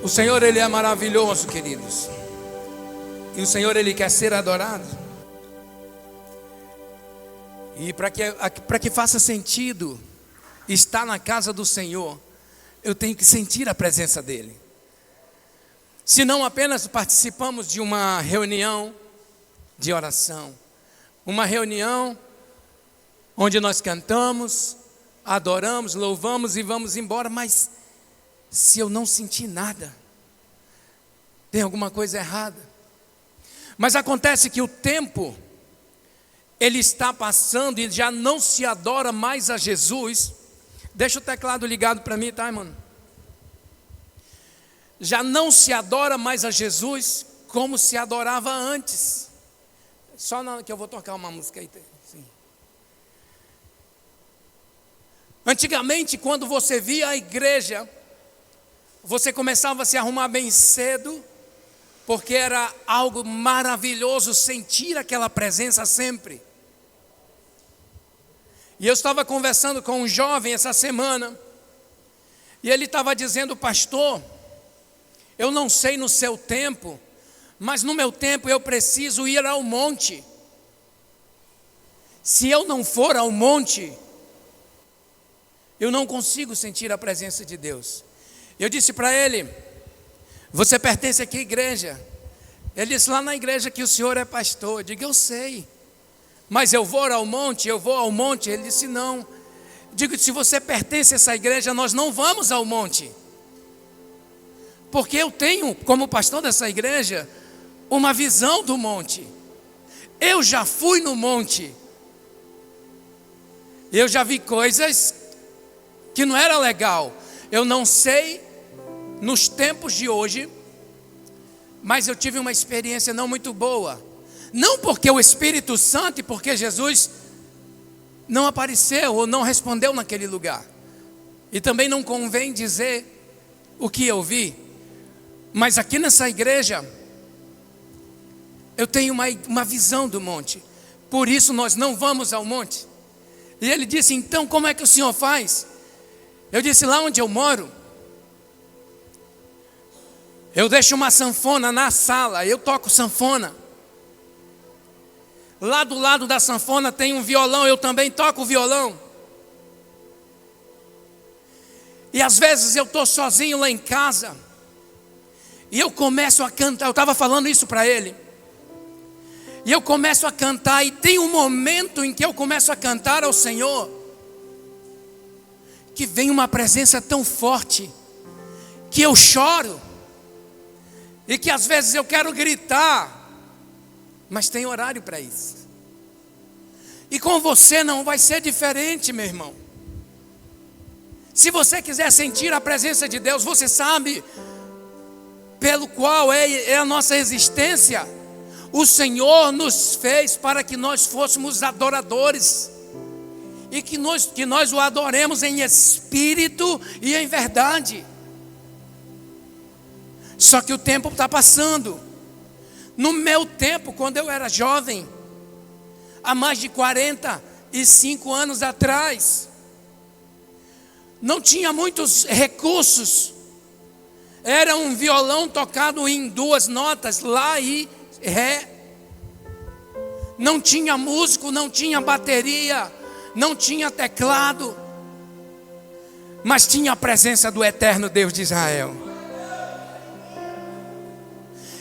O Senhor, Ele é maravilhoso, queridos. E o Senhor, Ele quer ser adorado. E para que faça sentido estar na casa do Senhor, eu tenho que sentir a presença dEle. Se não apenas participamos de uma reunião de oração, uma reunião onde nós cantamos, adoramos, louvamos e vamos embora, mas se eu não sentir nada, tem alguma coisa errada. Mas acontece que o tempo, ele está passando e já não se adora mais a Jesus. Deixa o teclado ligado para mim, tá, mano? Já não se adora mais a Jesus como se adorava antes. Só que eu vou tocar uma música aí. Sim. Antigamente, quando você via a igreja, você começava a se arrumar bem cedo, porque era algo maravilhoso sentir aquela presença sempre. E eu estava conversando com um jovem essa semana, e ele estava dizendo: pastor, eu não sei no seu tempo, mas no meu tempo eu preciso ir ao monte. Se eu não for ao monte, eu não consigo sentir a presença de Deus. Eu disse para ele: você pertence a que igreja? Ele disse: lá na igreja que o senhor é pastor. Eu digo: eu sei, mas eu vou ao monte, Ele disse: não. Eu digo: se você pertence a essa igreja, nós não vamos ao monte. Porque eu tenho, como pastor dessa igreja, uma visão do monte. Eu já fui no monte. Eu já vi coisas que não era legal. Eu não sei nos tempos de hoje, mas eu tive uma experiência não muito boa. Não porque o Espírito Santo e porque Jesus não apareceu ou não respondeu naquele lugar. E também não convém dizer o que eu vi. Mas aqui nessa igreja, eu tenho uma visão do monte. Por isso nós não vamos ao monte. E ele disse: então como é que o senhor faz? Eu disse: lá onde eu moro, eu deixo uma sanfona na sala, eu toco sanfona. Lá do lado da sanfona tem um violão, eu também toco violão. E às vezes eu estou sozinho lá em casa, e eu começo a cantar. Eu estava falando isso para ele. E eu começo a cantar, e tem um momento em que eu começo a cantar ao Senhor, que vem uma presença tão forte, que eu choro, e que às vezes eu quero gritar, mas tem horário para isso. E com você não vai ser diferente, meu irmão. Se você quiser sentir a presença de Deus, você sabe pelo qual é a nossa existência. O Senhor nos fez para que nós fôssemos adoradores, e que nós o adoremos em espírito e em verdade. Só que o tempo está passando. No meu tempo, quando eu era jovem, há mais de 45 anos atrás, não tinha muitos recursos. Era um violão tocado em 2 notas, lá e ré. Não tinha músico, não tinha bateria, não tinha teclado, mas tinha a presença do eterno Deus de Israel.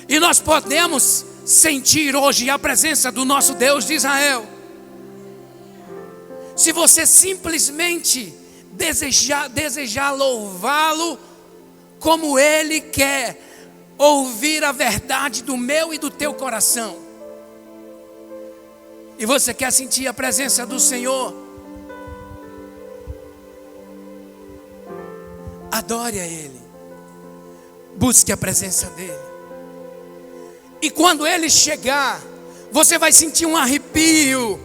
E nós podemos sentir hoje a presença do nosso Deus de Israel, se você simplesmente desejar louvá-lo como Ele quer ouvir a verdade do meu e do teu coração. E você quer sentir a presença do Senhor, adore a Ele, busque a presença dEle. E quando Ele chegar, você vai sentir um arrepio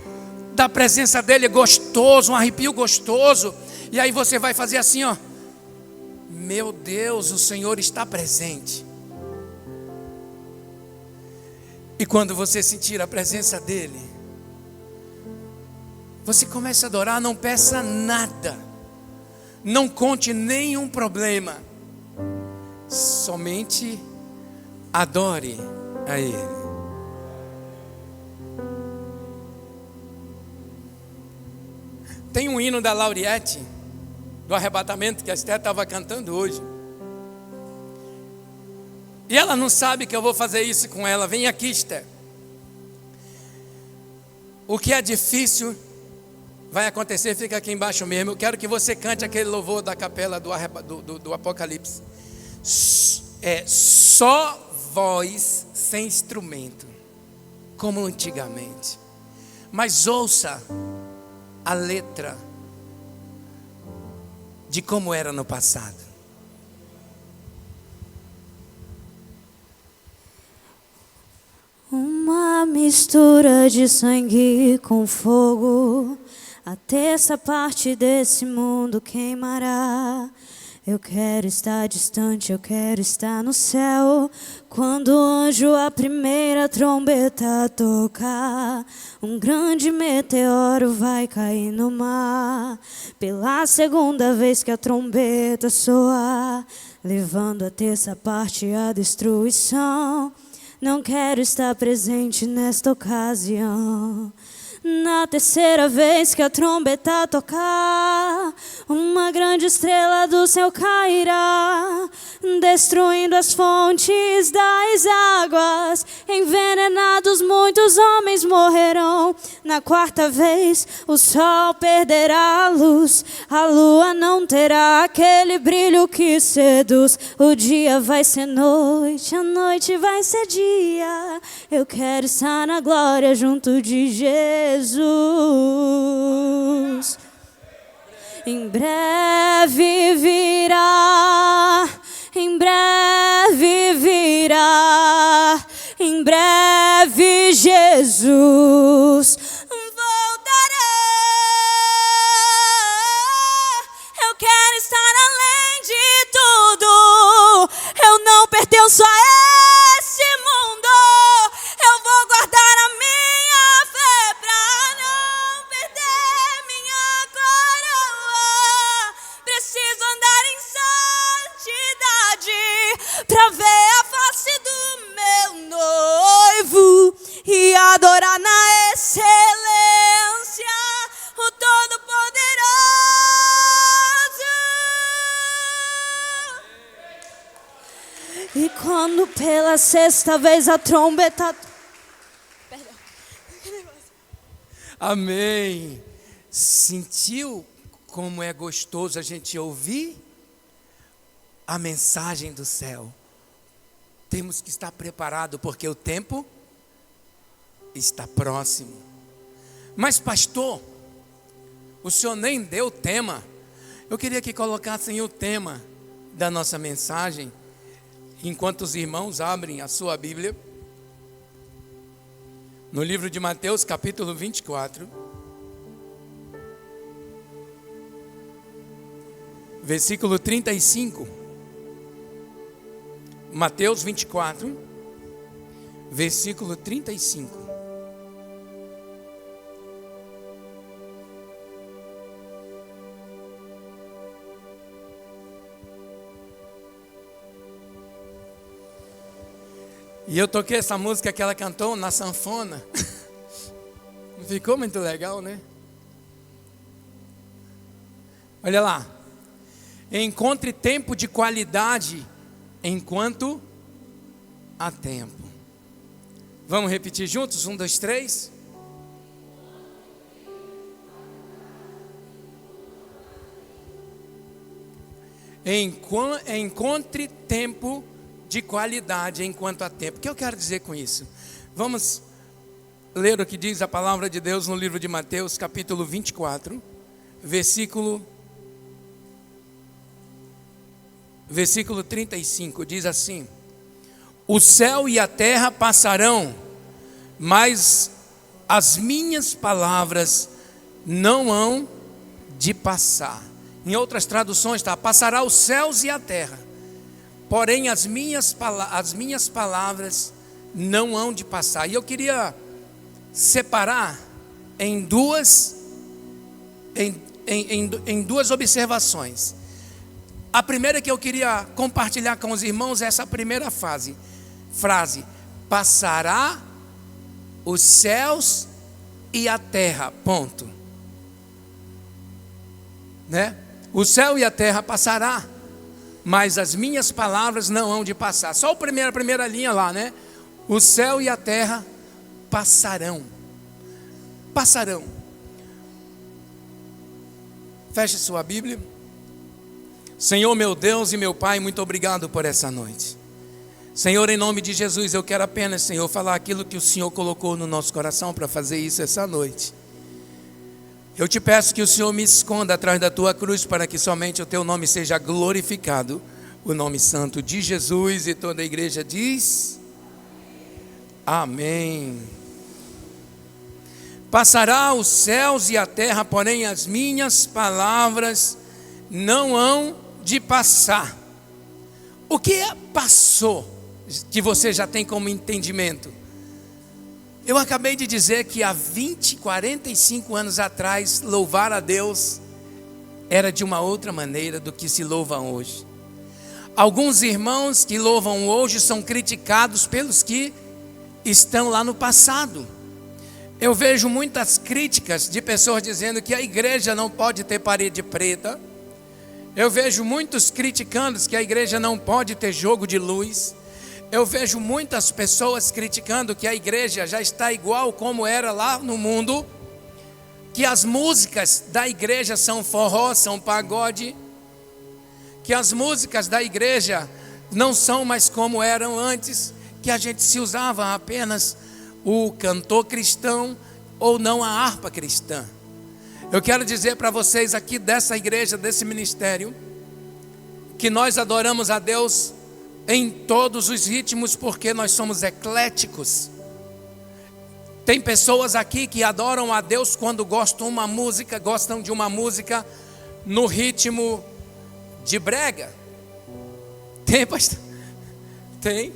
da presença dEle, gostoso, um arrepio gostoso. E aí você vai fazer assim, ó: meu Deus, o Senhor está presente. E quando você sentir a presença dEle, você começa a adorar. Não peça nada, não conte nenhum problema, somente adore a Ele. Tem um hino da Lauriette, do arrebatamento, que a Esther estava cantando hoje. E ela não sabe que eu vou fazer isso com ela. Vem aqui, Esther. O que é difícil vai acontecer, fica aqui embaixo mesmo. Eu quero que você cante aquele louvor da capela do Apocalipse. É só voz sem instrumento, como antigamente. Mas ouça a letra de como era no passado. Uma mistura de sangue com fogo, a terça parte desse mundo queimará. Eu quero estar distante, eu quero estar no céu, quando o anjo a primeira trombeta tocar. Um grande meteoro vai cair no mar, pela segunda vez que a trombeta soar, levando a terça parte à destruição. Não quero estar presente nesta ocasião. Na terceira vez que a trombeta tocar, uma grande estrela do céu cairá, destruindo as fontes das águas. Envenenados muitos homens morrerão. Na quarta vez o sol perderá a luz, a lua não terá aquele brilho que seduz. O dia vai ser noite, a noite vai ser dia. Eu quero estar na glória junto de Jesus. Em breve virá, em breve virá, em breve Jesus voltará. Eu quero estar além de tudo, eu não pertenço a esse mundo. Eu vou guardar a minha fé pra não perder minha coroa. Preciso andar em santidade pra ver a face do meu noivo e adorar na excelência o Todo-Poderoso. E quando pela sexta vez a trombeta... Amém. Sentiu como é gostoso a gente ouvir a mensagem do céu? Temos que estar preparados, porque o tempo está próximo. Mas pastor, o senhor nem deu o tema. Eu queria que colocassem o tema da nossa mensagem, enquanto os irmãos abrem a sua Bíblia. No livro de Mateus, capítulo 24, versículo 35. Mateus 24, versículo 35. E eu toquei essa música que ela cantou na sanfona. Não ficou muito legal, né? Olha lá. Encontre tempo de qualidade enquanto há tempo. Vamos repetir juntos? 1, 2, 3. Encontre tempo de qualidade enquanto há tempo. O que eu quero dizer com isso? Vamos ler o que diz a palavra de Deus no livro de Mateus, capítulo 24, versículo 35. Diz assim: o céu e a terra passarão, mas as minhas palavras não hão de passar. Em outras traduções está: passará os céus e a terra, porém as minhas palavras não hão de passar. E eu queria separar em duas observações. A primeira que eu queria compartilhar com os irmãos é essa primeira frase. Passará os céus e a terra, ponto. Né? O céu e a terra passará, mas as minhas palavras não hão de passar. Só a primeira linha lá, né? O céu e a terra passarão. Passarão. Feche sua Bíblia. Senhor, meu Deus e meu Pai, muito obrigado por essa noite. Senhor, em nome de Jesus, eu quero apenas, Senhor, falar aquilo que o Senhor colocou no nosso coração para fazer isso essa noite. Eu te peço que o Senhor me esconda atrás da tua cruz para que somente o teu nome seja glorificado, o nome santo de Jesus, e toda a igreja diz: amém. Passará os céus e a terra, porém as minhas palavras não hão de passar. O que passou que você já tem como entendimento? Eu acabei de dizer que há 45 anos atrás, louvar a Deus era de uma outra maneira do que se louva hoje. Alguns irmãos que louvam hoje são criticados pelos que estão lá no passado. Eu vejo muitas críticas de pessoas dizendo que a igreja não pode ter parede preta. Eu vejo muitos criticando que a igreja não pode ter jogo de luz. Eu vejo muitas pessoas criticando que a igreja já está igual como era lá no mundo, que as músicas da igreja são forró, são pagode, que as músicas da igreja não são mais como eram antes, que a gente se usava apenas o cantor cristão ou não a harpa cristã. Eu quero dizer para vocês aqui dessa igreja, desse ministério, que nós adoramos a Deus em todos os ritmos, porque nós somos ecléticos. Tem pessoas aqui que adoram a Deus quando gostam de uma música no ritmo de brega. Tem, pastor? Tem.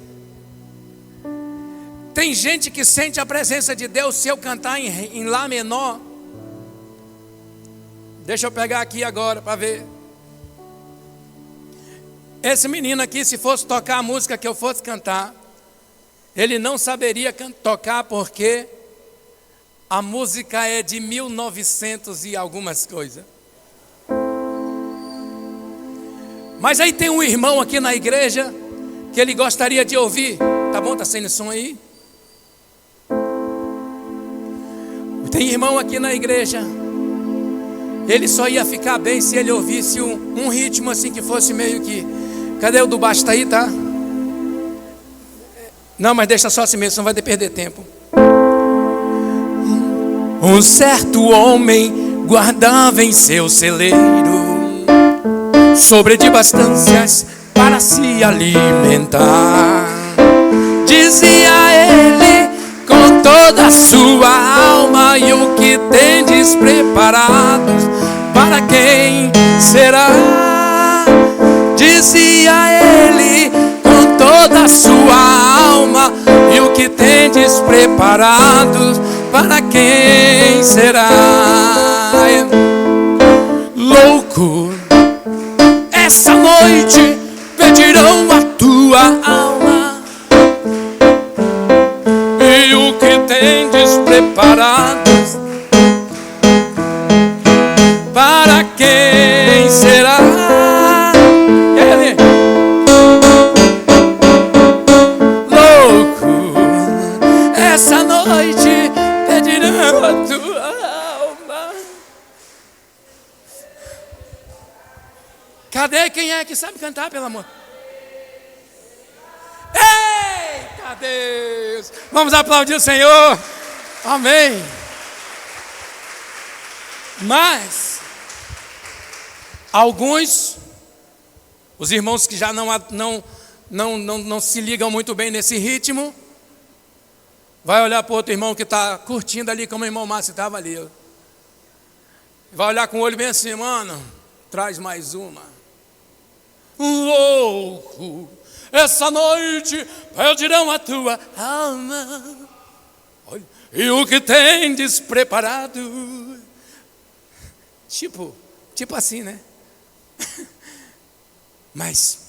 Tem gente que sente a presença de Deus se eu cantar em Lá menor. Deixa eu pegar aqui agora para ver. Esse menino aqui, se fosse tocar a música que eu fosse cantar, ele não saberia tocar porque a música é de 1900 e algumas coisas. Mas aí tem um irmão aqui na igreja que ele gostaria de ouvir. Tá bom? Tá saindo som aí? Tem irmão aqui na igreja, ele só ia ficar bem se ele ouvisse um ritmo assim que fosse meio que... Cadê o do baixo? Está aí, tá? Não, mas deixa só assim mesmo, senão vai perder tempo. Um certo homem guardava em seu celeiro sobre de bastâncias para se alimentar. Dizia ele com toda a sua alma: e o que tendes preparados, para quem será? Dizia ele com toda a sua alma: e o que tendes preparados, para quem será? Louco, essa noite pedirão a tua alma, e o que tendes preparados, para quem será? Essa noite pedirão a tua alma. Cadê quem é que sabe cantar, pelo amor? Eita Deus! Vamos aplaudir o Senhor. Amém. Mas alguns, os irmãos que já não se ligam muito bem nesse ritmo, vai olhar para o outro irmão que está curtindo ali, como o irmão Márcio estava ali. Vai olhar com o olho bem assim: mano, traz mais uma. Louco, essa noite pedirão a tua alma, e o que tendes preparado. Tipo assim, né? Mas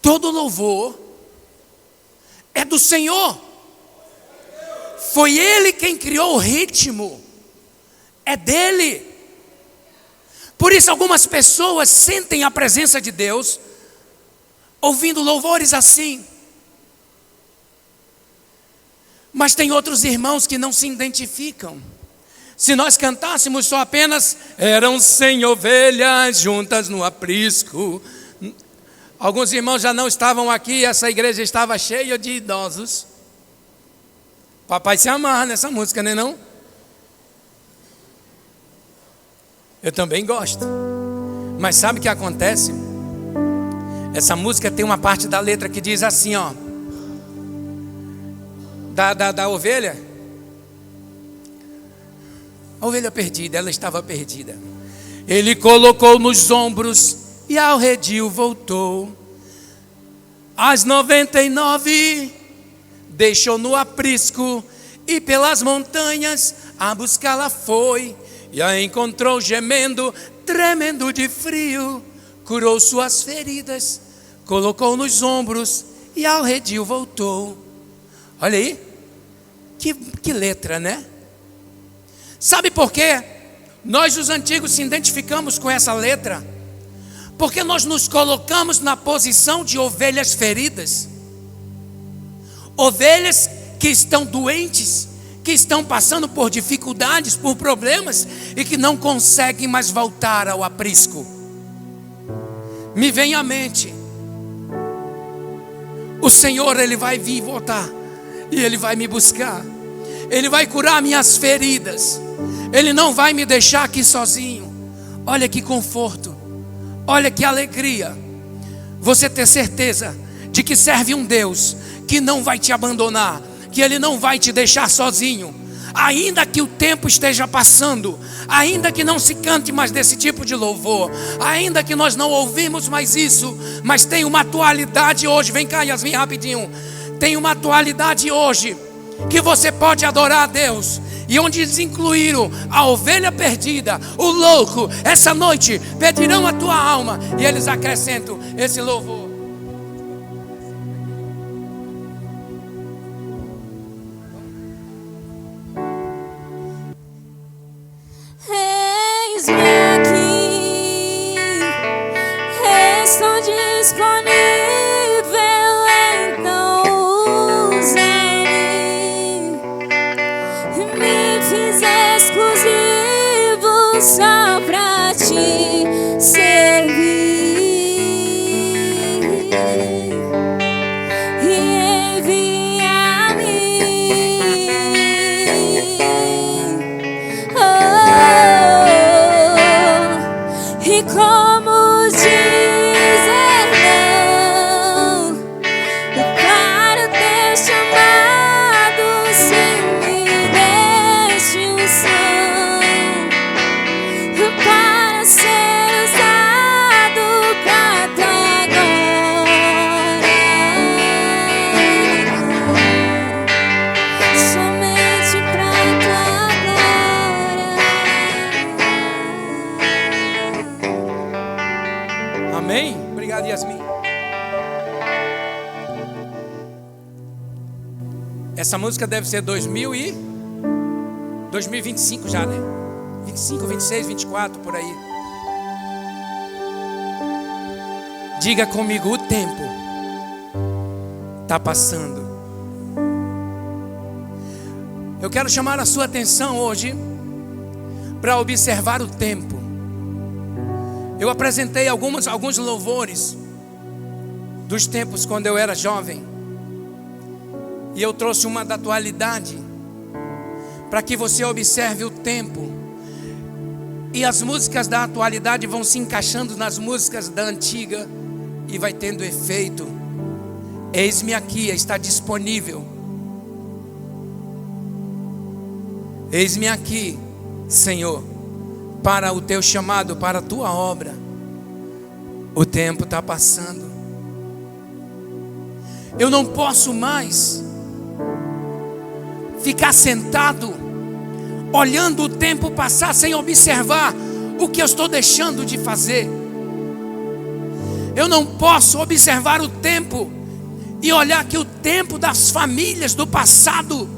todo louvor é do Senhor. Foi Ele quem criou o ritmo. É dele. Por isso algumas pessoas sentem a presença de Deus ouvindo louvores assim. Mas tem outros irmãos que não se identificam. Se nós cantássemos só apenas eram 100 ovelhas juntas no aprisco. Alguns irmãos já não estavam aqui, essa igreja estava cheia de idosos. Papai se amarra nessa música, né não? Eu também gosto. Mas sabe o que acontece? Essa música tem uma parte da letra que diz assim, ó. Da ovelha. A ovelha perdida, ela estava perdida. Ele colocou nos ombros e ao redil voltou. As 99 deixou no aprisco e pelas montanhas a buscá-la foi. E a encontrou gemendo, tremendo de frio. Curou suas feridas, colocou nos ombros e ao redil voltou. Olha aí, que letra, né? Sabe por quê? Nós os antigos se identificamos com essa letra. Porque nós nos colocamos na posição de ovelhas feridas. Ovelhas que estão doentes, que estão passando por dificuldades, por problemas e que não conseguem mais voltar ao aprisco. Me vem à mente, o Senhor, Ele vai vir voltar e Ele vai me buscar. Ele vai curar minhas feridas. Ele não vai me deixar aqui sozinho. Olha que conforto, olha que alegria. Você ter certeza de que serve um Deus que não vai te abandonar, que Ele não vai te deixar sozinho. Ainda que o tempo esteja passando, ainda que não se cante mais desse tipo de louvor, ainda que nós não ouvimos mais isso, mas tem uma atualidade hoje. Vem cá, Yasmin, rapidinho. Tem uma atualidade hoje que você pode adorar a Deus. E onde eles incluíram a ovelha perdida, o louco, essa noite pedirão a tua alma e eles acrescentam esse louvor. Eis-me aqui, estou disponível, então use-me. Me fiz exclusivo só pra te servir. E envia-me. E como dizer não para o teu chamado, se me deste unção para ser usado pra tua glória, somente pra tua glória. Amém? Obrigado, Yasmin. Essa música deve ser 2025 já, né? 25, 26, 24, por aí. Diga comigo, o tempo está passando. Eu quero chamar a sua atenção hoje para observar o tempo. Eu apresentei alguns louvores dos tempos quando eu era jovem. E eu trouxe uma da atualidade, para que você observe o tempo. E as músicas da atualidade vão se encaixando nas músicas da antiga e vai tendo efeito. Eis-me aqui, está disponível. Eis-me aqui, Senhor, para o teu chamado, para a tua obra. O tempo está passando. Eu não posso mais ficar sentado olhando o tempo passar sem observar o que eu estou deixando de fazer. Eu não posso observar o tempo e olhar que o tempo das famílias do passado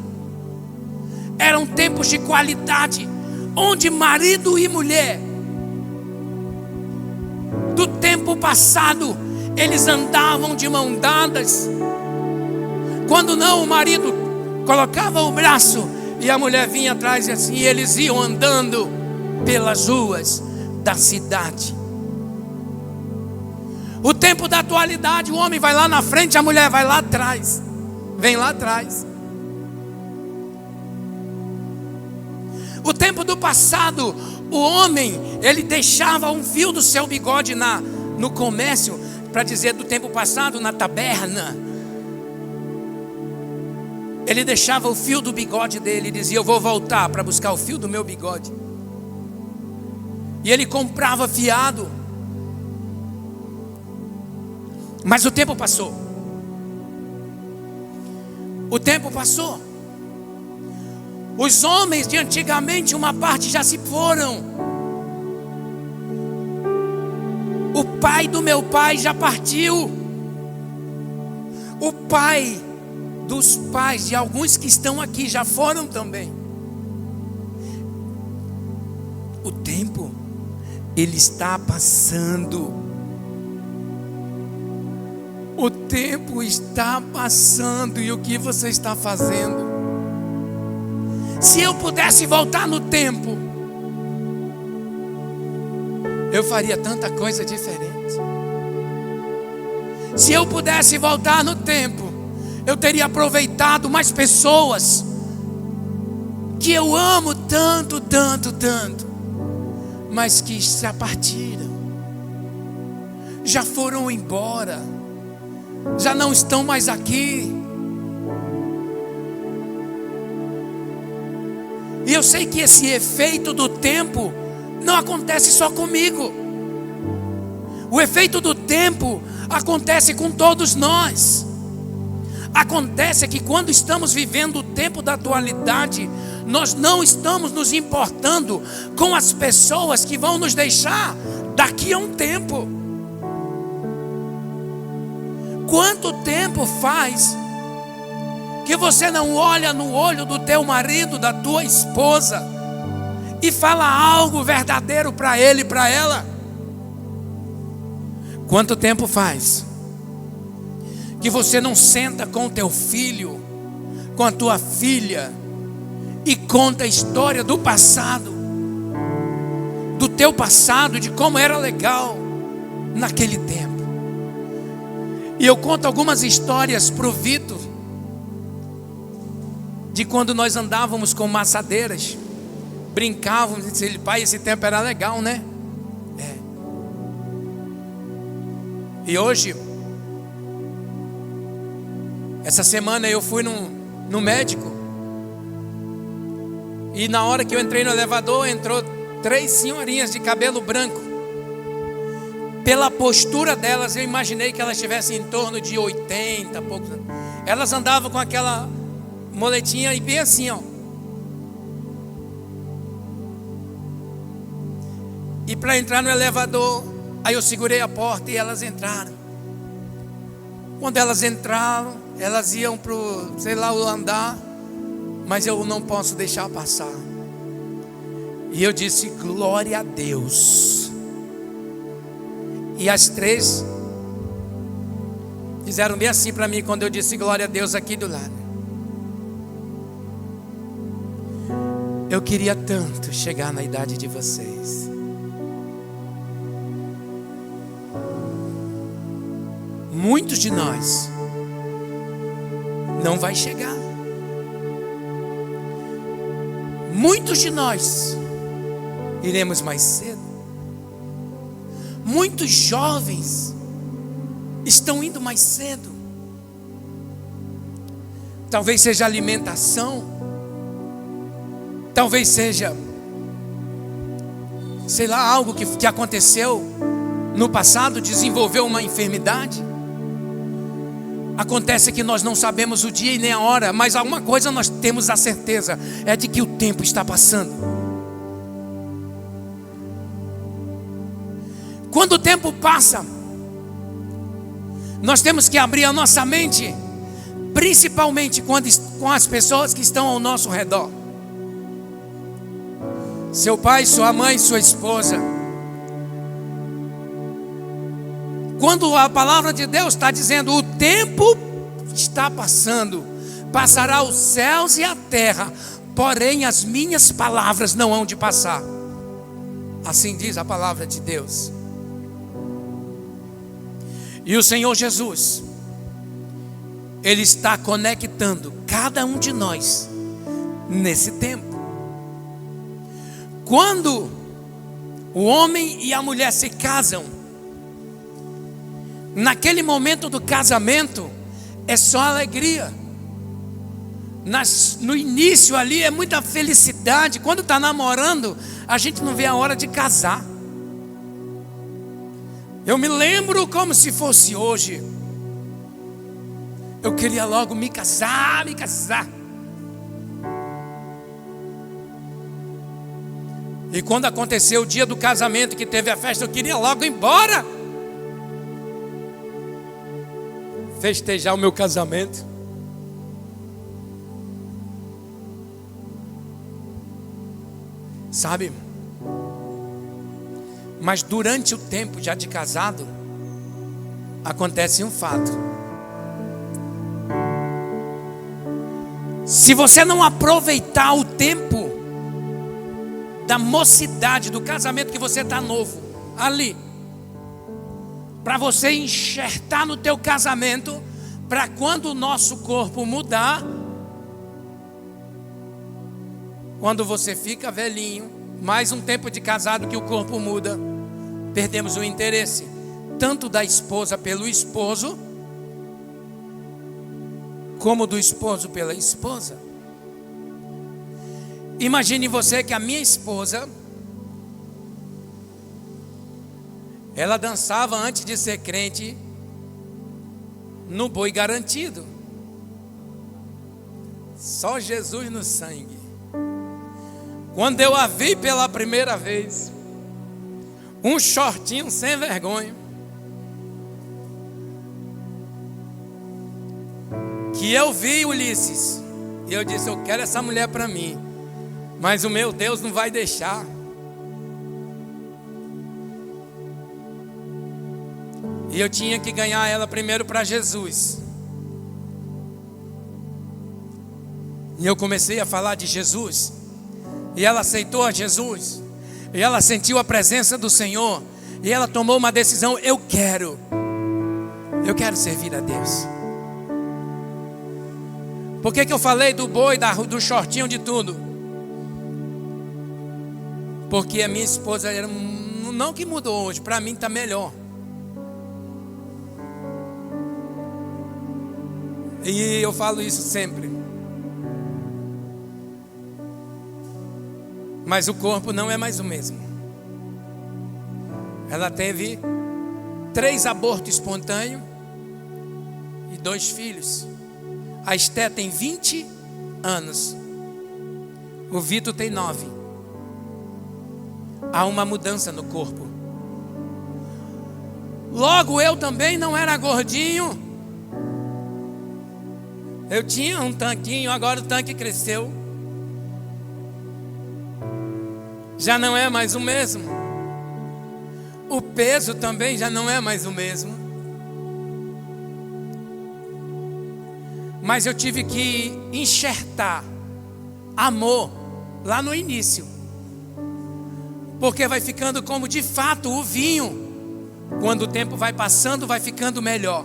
eram tempos de qualidade, onde marido e mulher do tempo passado, eles andavam de mão dadas. Quando não, o marido colocava o braço e a mulher vinha atrás e assim, eles iam andando pelas ruas da cidade. O tempo da atualidade, o homem vai lá na frente, a mulher vai lá atrás, vem lá atrás. O tempo do passado, o homem, ele deixava um fio do seu bigode no comércio, para dizer do tempo passado, na taberna. Ele deixava o fio do bigode dele e dizia: eu vou voltar para buscar o fio do meu bigode. E ele comprava fiado. Mas o tempo passou. O tempo passou. Os homens de antigamente, uma parte já se foram. O pai do meu pai já partiu. O pai dos pais de alguns que estão aqui já foram também. O tempo, ele está passando. O tempo está passando. E o que você está fazendo? Se eu pudesse voltar no tempo, eu faria tanta coisa diferente. Se eu pudesse voltar no tempo, eu teria aproveitado mais pessoas que eu amo tanto, tanto, tanto, mas que já partiram, já foram embora, já não estão mais aqui. E eu sei que esse efeito do tempo não acontece só comigo. O efeito do tempo acontece com todos nós. Acontece que quando estamos vivendo o tempo da atualidade, nós não estamos nos importando com as pessoas que vão nos deixar daqui a um tempo. Quanto tempo faz que você não olha no olho do teu marido, da tua esposa, e fala algo verdadeiro para ele e para ela? Quanto tempo faz que você não senta com o teu filho, com a tua filha, e conta a história do passado, do teu passado, de como era legal naquele tempo? E eu conto algumas histórias para o Vitor, de quando nós andávamos com maçadeiras, brincávamos, e disse: pai, esse tempo era legal, né? E hoje, essa semana eu fui no médico, e na hora que eu entrei no elevador, entrou 3 senhorinhas de cabelo branco. Pela postura delas, eu imaginei que elas tivessem em torno de 80 poucos. Elas andavam com aquela moletinha e bem assim, ó. E para entrar no elevador, aí eu segurei a porta e elas entraram. Quando elas entraram, elas iam para o, sei lá, o andar, mas eu não posso deixar passar. E eu disse: glória a Deus. E as 3 fizeram bem assim para mim quando eu disse glória a Deus aqui do lado. Eu queria tanto chegar na idade de vocês. Muitos de nós não vai chegar. Muitos de nós iremos mais cedo. Muitos jovens estão indo mais cedo. Talvez seja alimentação, talvez seja, sei lá, algo que aconteceu no passado, desenvolveu uma enfermidade. Acontece que nós não sabemos o dia e nem a hora, mas alguma coisa nós temos a certeza, é de que o tempo está passando. Quando o tempo passa, Nós temos que abrir a nossa mente, principalmente com as pessoas que estão ao nosso redor. Seu pai, sua mãe, sua esposa. Quando a palavra de Deus está dizendo: o tempo está passando, passará os céus e a terra, porém as minhas palavras não hão de passar. Assim diz a palavra de Deus. E o Senhor Jesus, Ele está conectando cada um de nós nesse tempo. Quando o homem e a mulher se casam, naquele momento do casamento é só alegria. No início ali é muita felicidade. Quando está namorando, a gente não vê a hora de casar. Eu me lembro como se fosse hoje. Eu queria logo me casar. E quando aconteceu o dia do casamento, que teve a festa, eu queria logo ir embora, festejar o meu casamento. Sabe? Mas durante o tempo já de casado, acontece um fato. Se você não aproveitar o tempo da mocidade, do casamento, que você está novo, ali, para você enxertar no teu casamento, para quando o nosso corpo mudar, quando você fica velhinho, mais um tempo de casado que o corpo muda, perdemos o interesse, tanto da esposa pelo esposo, como do esposo pela esposa. Imagine você que a minha esposa, ela dançava antes de ser crente no Boi Garantido. Só Jesus no sangue. Quando eu a vi pela primeira vez, um shortinho sem vergonha, que eu vi Ulisses, e eu disse: eu quero essa mulher para mim, mas o meu Deus não vai deixar. E eu tinha que ganhar ela primeiro para Jesus. E eu comecei a falar de Jesus, e ela aceitou a Jesus, e ela sentiu a presença do Senhor, e ela tomou uma decisão: eu quero servir a Deus. Por que eu falei do boi, do shortinho, de tudo? Porque a minha esposa, não que mudou hoje, para mim está melhor. E eu falo isso sempre. Mas o corpo não é mais o mesmo. Ela teve 3 abortos espontâneos e 2 filhos. A Esté tem 20 anos. O Vitor tem 9. Há uma mudança no corpo. Logo eu também não era gordinho. Eu tinha um tanquinho, agora o tanque cresceu. Já não é mais o mesmo. O peso também já não é mais o mesmo. Mas eu tive que enxertar amor lá no início. Porque vai ficando como de fato o vinho. Quando o tempo vai passando, vai ficando melhor.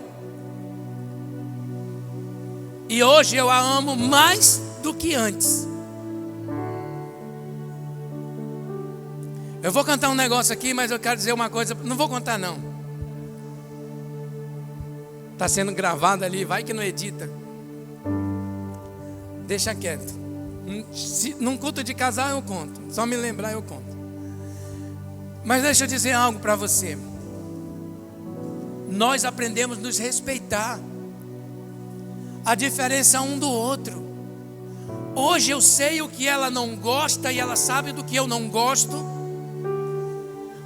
E hoje eu a amo mais do que antes. Eu vou cantar um negócio aqui, mas eu quero dizer uma coisa. Não vou contar não. Está sendo gravado ali, vai que não edita. Deixa quieto. Num culto de casal eu conto. Só me lembrar eu conto. Mas deixa eu dizer algo para você. Nós aprendemos a nos respeitar. A diferença um do outro. Hoje eu sei o que ela não gosta e ela sabe do que eu não gosto.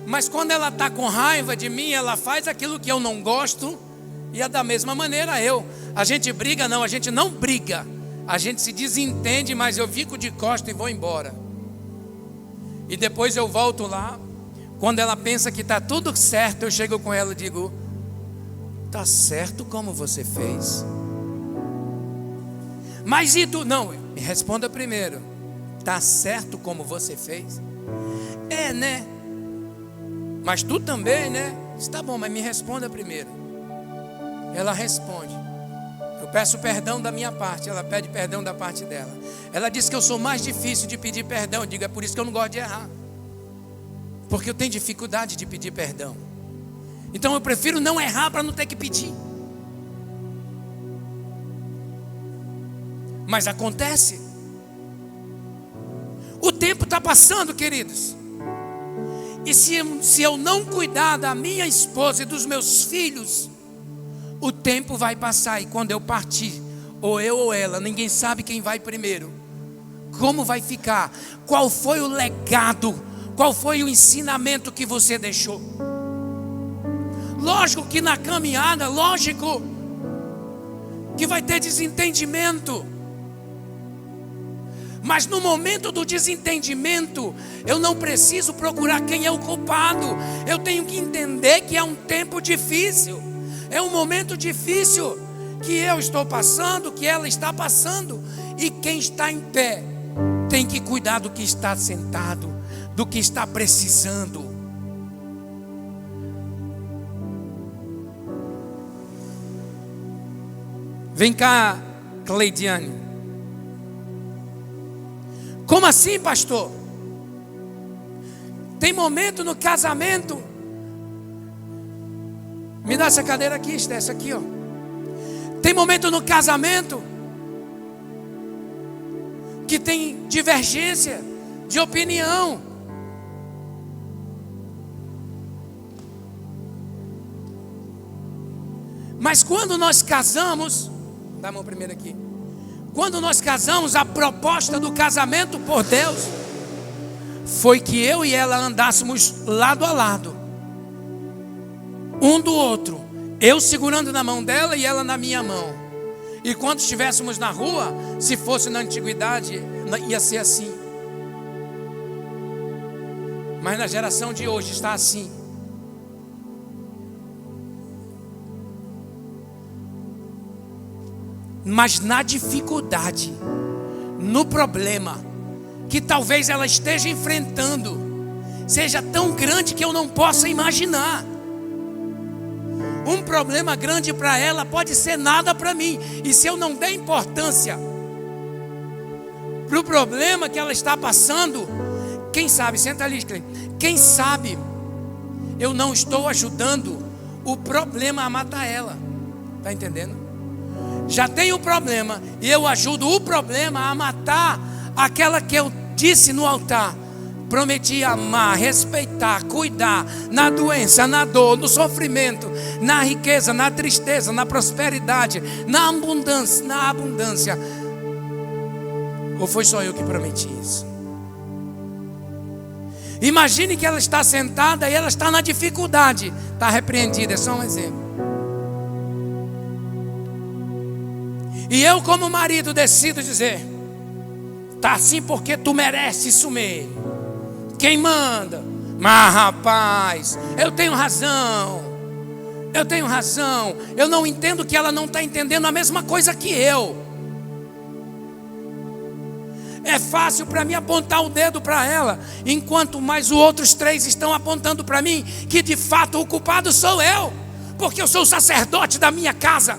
Mas quando ela está com raiva de mim, ela faz aquilo que eu não gosto E é da mesma maneira a gente briga não, a gente não briga, a gente se desentende, mas eu fico de costas e vou embora. E depois eu volto lá, quando ela pensa que está tudo certo, eu chego com ela e digo: está certo como você fez? Mas e tu? Não, me responda primeiro. Está certo como você fez? É, né? Mas tu também, né? Está bom, mas me responda primeiro. Ela responde. Eu peço perdão da minha parte, ela pede perdão da parte dela. Ela diz que eu sou mais difícil de pedir perdão. Eu digo: é por isso que eu não gosto de errar, porque eu tenho dificuldade de pedir perdão. Então eu prefiro não errar para não ter que pedir. Mas acontece. O tempo está passando, queridos. E se eu não cuidar da minha esposa e dos meus filhos, o tempo vai passar. E quando eu partir, ou eu ou ela, ninguém sabe quem vai primeiro. Como vai ficar? Qual foi o legado? Qual foi o ensinamento que você deixou? Lógico que na caminhada, lógico que vai ter desentendimento. Mas no momento do desentendimento, eu não preciso procurar quem é o culpado. Eu tenho que entender que é um tempo difícil. É um momento difícil que eu estou passando, que ela está passando. E quem está em pé tem que cuidar do que está sentado, do que está precisando. Vem cá, Cleidiane. Como assim, pastor? Tem momento no casamento. Me dá essa cadeira aqui, essa aqui, ó. Tem momento no casamento que tem divergência de opinião. Mas quando nós casamos, dá a mão primeiro aqui. Quando nós casamos, a proposta do casamento por Deus foi que eu e ela andássemos lado a lado, um do outro, eu segurando na mão dela e ela na minha mão. E quando estivéssemos na rua, se fosse na antiguidade, ia ser assim. Mas na geração de hoje está assim. Mas na dificuldade, no problema que talvez ela esteja enfrentando, seja tão grande que eu não possa imaginar. Um problema grande para ela pode ser nada para mim. E se eu não der importância para o problema que ela está passando, quem sabe, senta ali, quem sabe eu não estou ajudando o problema a matar ela. Está entendendo? Já tem o problema e eu ajudo o problema a matar aquela que eu disse no altar. Prometi amar, respeitar, cuidar, na doença, na dor, no sofrimento, na riqueza, na tristeza, na prosperidade, na abundância. Ou foi só eu que prometi isso? Imagine que ela está sentada e ela está na dificuldade. Está repreendida, é só um exemplo. E eu como marido decido dizer: tá assim porque tu merece isso mesmo. Quem manda? Mas rapaz, eu tenho razão. Eu não entendo que ela não está entendendo a mesma coisa que eu. É fácil para mim apontar o dedo para ela, enquanto mais os outros três estão apontando para mim que de fato o culpado sou eu, porque eu sou o sacerdote da minha casa.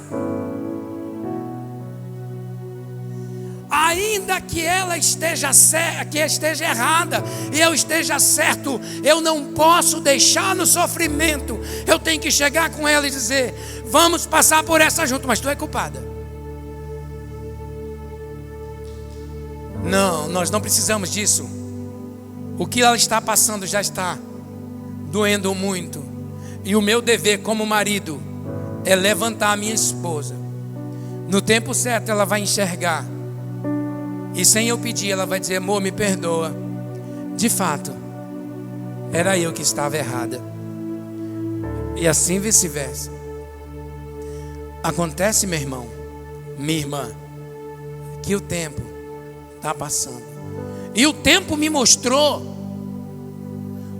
Ainda que ela esteja errada e eu esteja certo, eu não posso deixar no sofrimento. Eu tenho que chegar com ela e dizer: vamos passar por essa junto, mas tu é culpada. Não, nós não precisamos disso. O que ela está passando já está doendo muito. E o meu dever como marido é levantar a minha esposa. No tempo certo ela vai enxergar. E sem eu pedir, ela vai dizer: amor, me perdoa. De fato, era eu que estava errada. E assim vice-versa. Acontece, meu irmão, minha irmã, que o tempo está passando. E o tempo me mostrou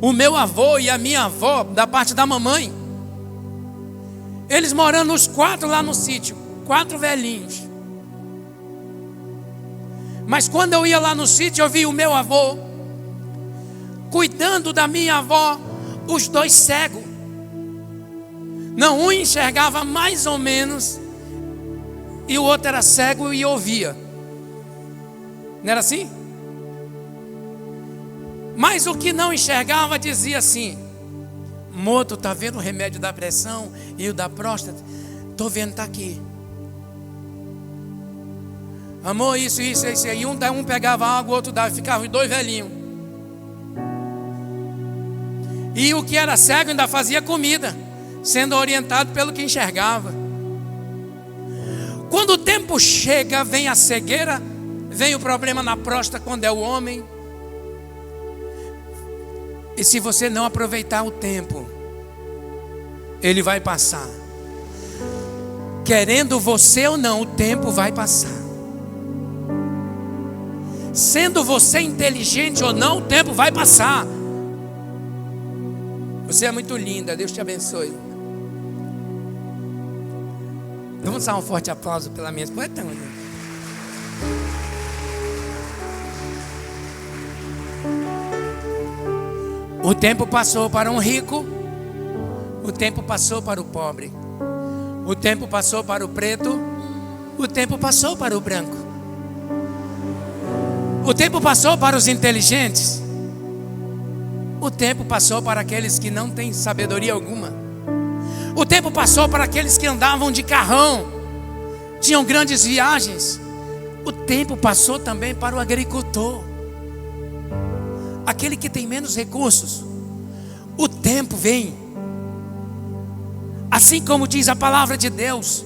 o meu avô e a minha avó, da parte da mamãe. Eles morando os 4 lá no sítio, 4 velhinhos. Mas quando eu ia lá no sítio, eu vi o meu avô cuidando da minha avó, os 2 cegos. Não, um enxergava mais ou menos e o outro era cego e ouvia. Não era assim? Mas o que não enxergava dizia assim: Moto, tá vendo o remédio da pressão e o da próstata? Tô vendo, tá aqui. Amor, isso. E um pegava água, o outro dava. Ficavam os 2 velhinhos. E o que era cego ainda fazia comida, sendo orientado pelo que enxergava. Quando o tempo chega, vem a cegueira, vem o problema na próstata quando é o homem. E se você não aproveitar o tempo, ele vai passar. Querendo você ou não, o tempo vai passar. Sendo você inteligente ou não, o tempo vai passar. Você é muito linda, Deus te abençoe. Vamos dar um forte aplauso pela minha esposa. O tempo passou para um rico, o tempo passou para o pobre, o tempo passou para o preto, o tempo passou para o branco, o tempo passou para os inteligentes, o tempo passou para aqueles que não têm sabedoria alguma, o tempo passou para aqueles que andavam de carrão, tinham grandes viagens, o tempo passou também para o agricultor, aquele que tem menos recursos. O tempo vem, assim como diz a palavra de Deus.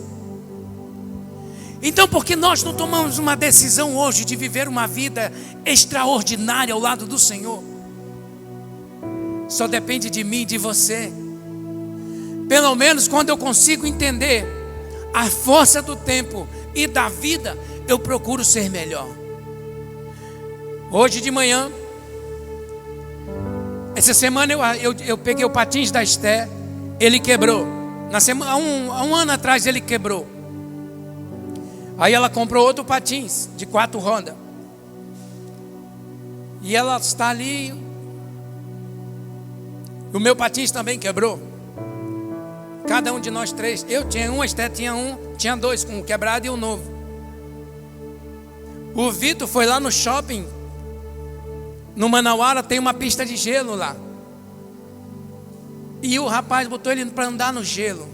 Então, por que nós não tomamos uma decisão hoje de viver uma vida extraordinária ao lado do Senhor? Só depende de mim e de você. Pelo menos quando eu consigo entender a força do tempo e da vida, eu procuro ser melhor. Hoje de manhã, essa semana eu peguei o patins da Esté, ele quebrou. Há um ano atrás ele quebrou. Aí ela comprou outro patins de 4 rodas. E ela está ali. O meu patins também quebrou. Cada um de nós 3. Eu tinha um, a Esté tinha um, tinha 2, com o quebrado e o novo. O Vitor foi lá no shopping. No Manauara tem uma pista de gelo lá. E o rapaz botou ele para andar no gelo.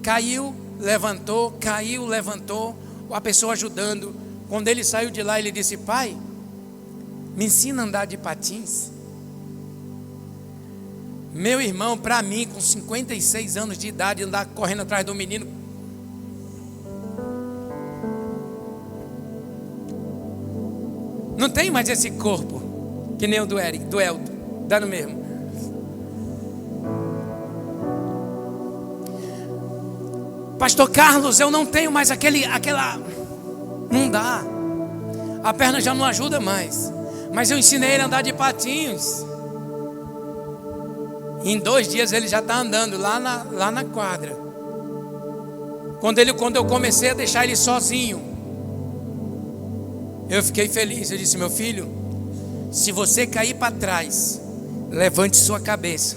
Caiu, levantou, caiu, levantou. A pessoa ajudando. Quando ele saiu de lá, ele disse: pai, me ensina a andar de patins. Meu irmão, para mim, com 56 anos de idade, andar correndo atrás do menino. Não tem mais esse corpo que nem o do Eric, do Elton, dá no mesmo. Pastor Carlos, eu não tenho mais aquela. Não dá. A perna já não ajuda mais. Mas eu ensinei ele a andar de patins. Em 2 dias ele já está andando lá na quadra. Quando eu comecei a deixar ele sozinho, eu fiquei feliz. Eu disse: meu filho, se você cair para trás, levante sua cabeça.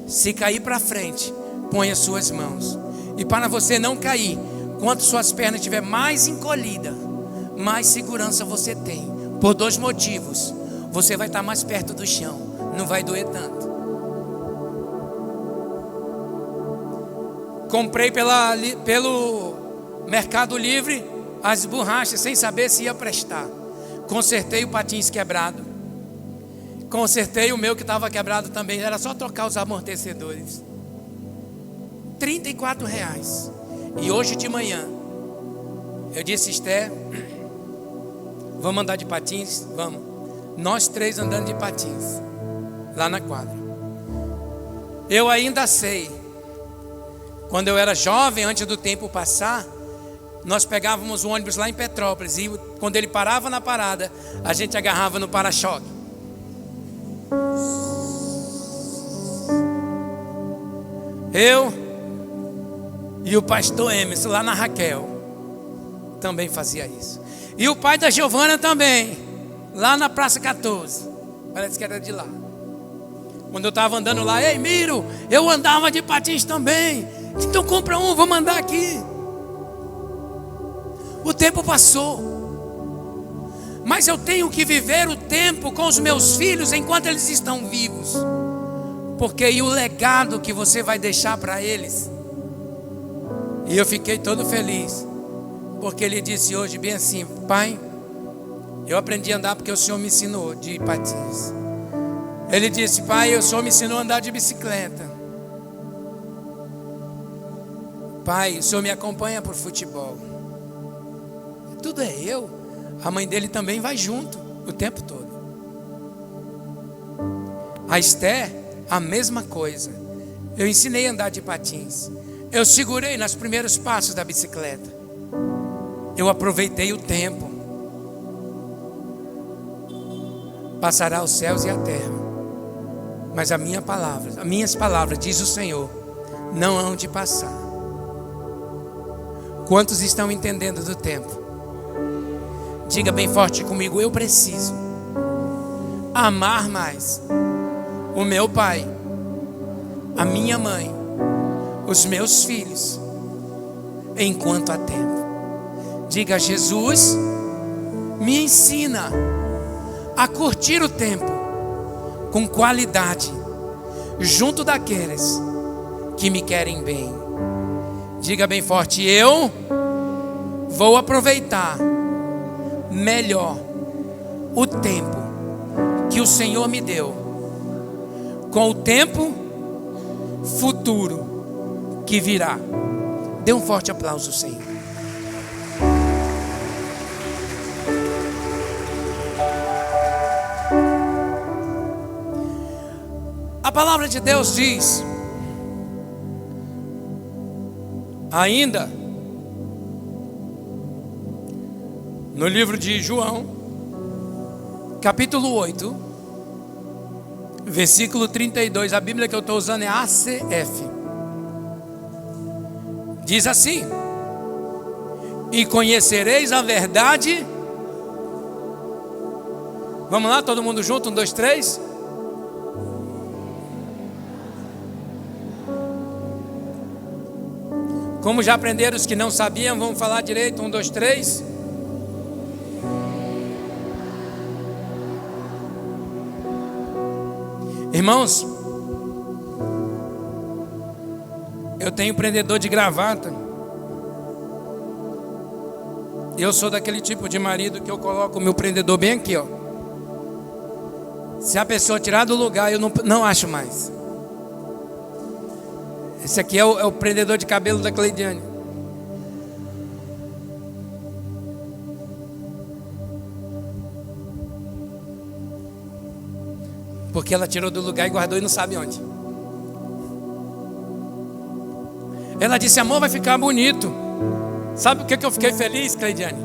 Se cair para frente, ponha suas mãos. E para você não cair, quanto suas pernas estiver mais encolhida, mais segurança você tem. Por 2 motivos: você vai estar mais perto do chão, não vai doer tanto. Comprei pelo Mercado Livre as borrachas sem saber se ia prestar. Consertei o patins quebrado. Consertei o meu que estava quebrado também. Era só trocar os amortecedores. R$34. E hoje de manhã eu disse: Esté, vamos andar de patins? Vamos. Nós 3 andando de patins lá na quadra. Eu ainda sei Quando eu era jovem, antes do tempo passar, nós pegávamos o ônibus lá em Petrópolis e quando ele parava na parada, a gente agarrava no para-choque. Eu e o pastor Emerson lá na Raquel também fazia isso. E o pai da Giovana também, lá na Praça 14. Parece que era de lá. Quando eu estava andando lá, ei Miro, eu andava de patins também. Então compra um, vamos andar aqui. O tempo passou, mas eu tenho que viver o tempo com os meus filhos enquanto eles estão vivos. Porque e o legado que você vai deixar para eles? E eu fiquei todo feliz, porque ele disse hoje bem assim: pai, eu aprendi a andar porque o Senhor me ensinou de patins. Ele disse: pai, o Senhor me ensinou a andar de bicicleta. Pai, o Senhor me acompanha por futebol. Tudo é eu. A mãe dele também vai junto o tempo todo. A Esther, a mesma coisa. Eu ensinei a andar de patins. Eu segurei nos primeiros passos da bicicleta. Eu aproveitei o tempo. Passará os céus e a terra, mas a minha palavra, as minhas palavras, diz o Senhor, não hão de passar. Quantos estão entendendo do tempo? Diga bem forte comigo: eu preciso amar mais o meu pai, a minha mãe, os meus filhos, enquanto há tempo. Diga: Jesus, me ensina a curtir o tempo com qualidade, junto daqueles que me querem bem. Diga bem forte: eu vou aproveitar melhor o tempo que o Senhor me deu, com o tempo futuro que virá. Dê um forte aplauso, Senhor. A palavra de Deus diz ainda no livro de João, capítulo 8, versículo 32, a Bíblia que eu estou usando é ACF. Diz assim: e conhecereis a verdade. Vamos lá, todo mundo junto, 1, 2, 3. Como já aprenderam os que não sabiam, vamos falar direito, 1, 2, 3. Irmãos, eu tenho prendedor de gravata. Eu sou daquele tipo de marido que eu coloco o meu prendedor bem aqui, ó. Se a pessoa tirar do lugar, eu não acho mais. Esse aqui é o prendedor de cabelo da Cleidiane. Porque ela tirou do lugar e guardou e não sabe onde. Ela disse: amor, vai ficar bonito. Sabe o que eu fiquei feliz, Cleidiane?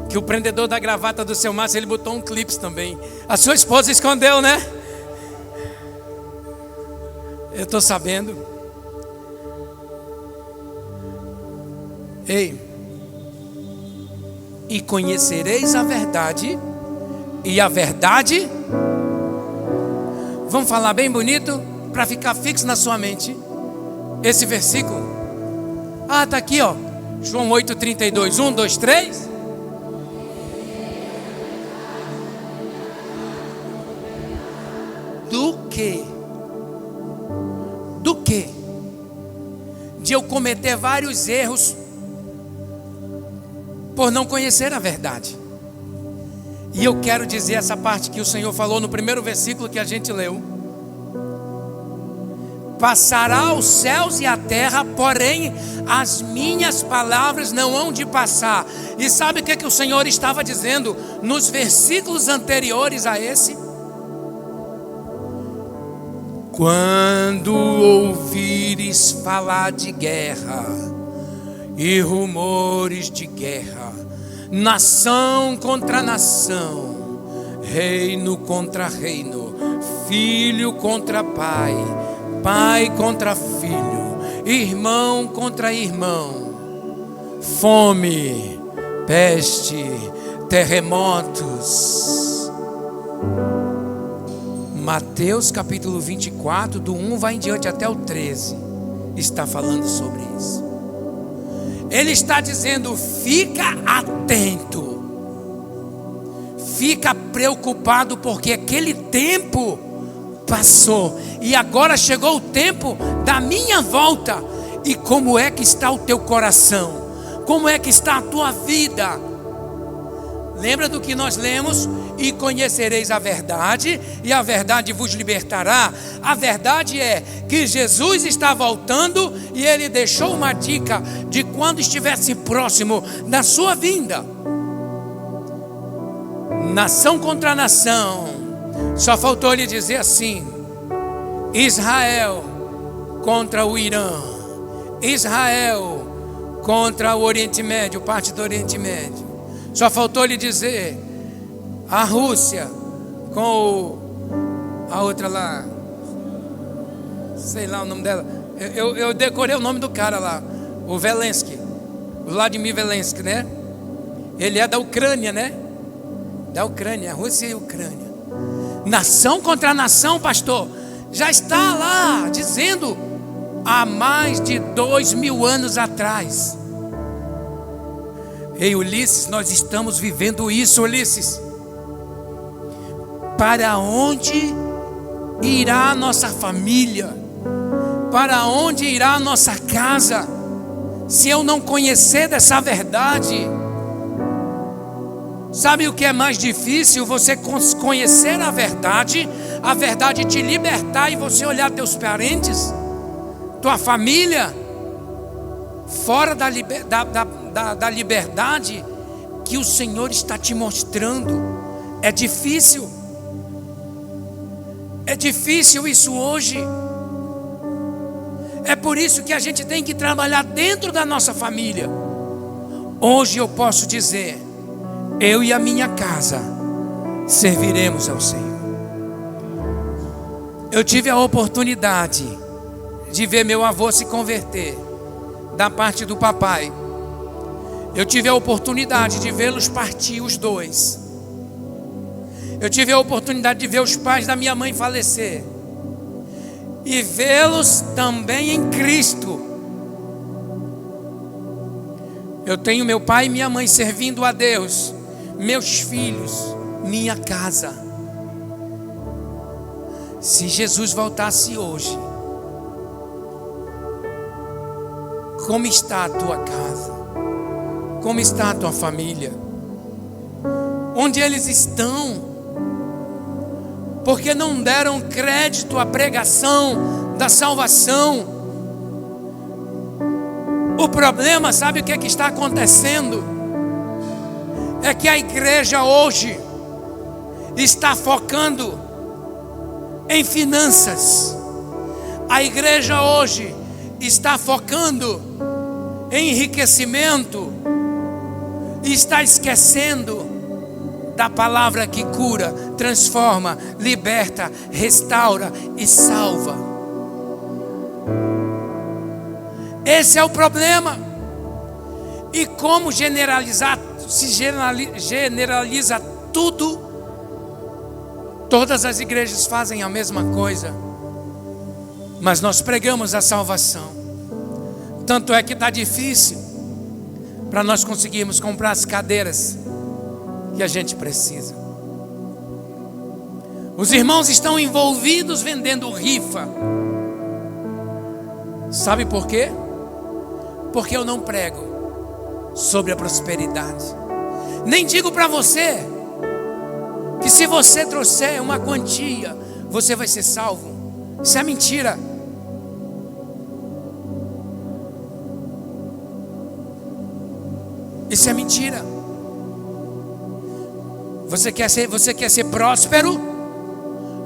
Que o prendedor da gravata do seu Márcio, ele botou um clipe também. A sua esposa escondeu, né? Eu estou sabendo. Ei, e conhecereis a verdade, e a verdade, vamos falar bem bonito, para ficar fixo na sua mente, esse versículo. Ah, está aqui, ó, João 8,32, 1, 2, 3. Do que? De eu cometer vários erros por não conhecer a verdade. E eu quero dizer essa parte que o Senhor falou no primeiro versículo que a gente leu. Passará os céus e a terra, porém as minhas palavras não hão de passar. E sabe o que o Senhor estava dizendo nos versículos anteriores a esse? Quando ouvires falar de guerra e rumores de guerra, nação contra nação, reino contra reino, filho contra pai, pai contra filho, irmão contra irmão, fome, peste, terremotos. Mateus capítulo 24, do 1 vai em diante até o 13, está falando sobre isso. Ele está dizendo: fica atento, fica preocupado, porque aquele tempo passou e agora chegou o tempo da minha volta. E como é que está o teu coração? Como é que está a tua vida? Lembra do que nós lemos? E conhecereis a verdade, e a verdade vos libertará. A verdade é que Jesus está voltando, e Ele deixou uma dica de quando estivesse próximo da sua vinda. Nação contra nação. Só faltou Ele dizer assim: Israel contra o Irã, Israel contra o Oriente Médio, parte do Oriente Médio. Só faltou Ele dizer a Rússia com a outra lá, sei lá o nome dela. Eu decorei o nome do cara lá, o Zelensky, o Vladimir Zelensky, né? Ele é da Ucrânia, né? Da Ucrânia, a Rússia e a Ucrânia. Nação contra nação, pastor. Já está lá dizendo há mais de 2000 anos atrás. Ei, Ulisses, nós estamos vivendo isso, Ulisses. Para onde irá a nossa família? Para onde irá a nossa casa? Se eu não conhecer dessa verdade. Sabe o que é mais difícil? Você conhecer a verdade te libertar, e você olhar teus parentes, tua família, fora da liberdade que o Senhor está te mostrando. É difícil. É difícil isso hoje. É por isso que a gente tem que trabalhar dentro da nossa família. Hoje eu posso dizer: eu e a minha casa serviremos ao Senhor. Eu tive a oportunidade de ver meu avô se converter, da parte do papai. Eu tive a oportunidade de vê-los partir, os dois. Eu tive a oportunidade de ver os pais da minha mãe falecer, e vê-los também em Cristo. Eu tenho meu pai e minha mãe servindo a Deus, meus filhos, minha casa. Se Jesus voltasse hoje, como está a tua casa? Como está a tua família? Onde eles estão? Porque não deram crédito à pregação da salvação. O problema, sabe o que está acontecendo? É que a igreja hoje está focando em finanças. A igreja hoje está focando em enriquecimento e está esquecendo da palavra que cura, transforma, liberta, restaura e salva. Esse é o problema. E como se generaliza tudo, todas as igrejas fazem a mesma coisa, mas nós pregamos a salvação. Tanto é que está difícil para nós conseguirmos comprar as cadeiras que a gente precisa. Os irmãos estão envolvidos vendendo rifa. Sabe por quê? Porque eu não prego sobre a prosperidade. Nem digo para você que se você trouxer uma quantia, você vai ser salvo. Isso é mentira. Isso é mentira. Você quer ser próspero?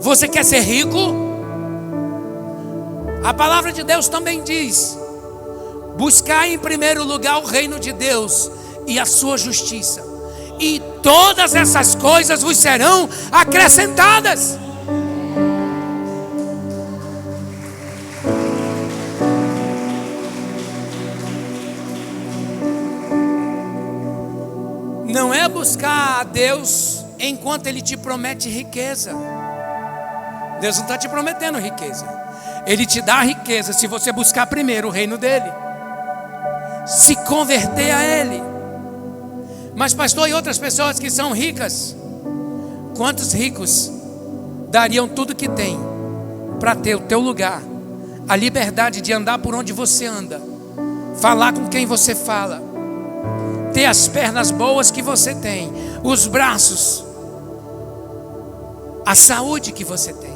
Você quer ser rico? A palavra de Deus também diz: buscai em primeiro lugar o reino de Deus e a sua justiça, e todas essas coisas vos serão acrescentadas. Não é buscar a Deus enquanto Ele te promete riqueza. Deus não está te prometendo riqueza. Ele te dá a riqueza se você buscar primeiro o reino dEle, se converter a Ele. Mas pastor, e outras pessoas que são ricas? Quantos ricos dariam tudo que tem para ter o teu lugar, a liberdade de andar por onde você anda, falar com quem você fala, ter as pernas boas que você tem, os braços, a saúde que você tem?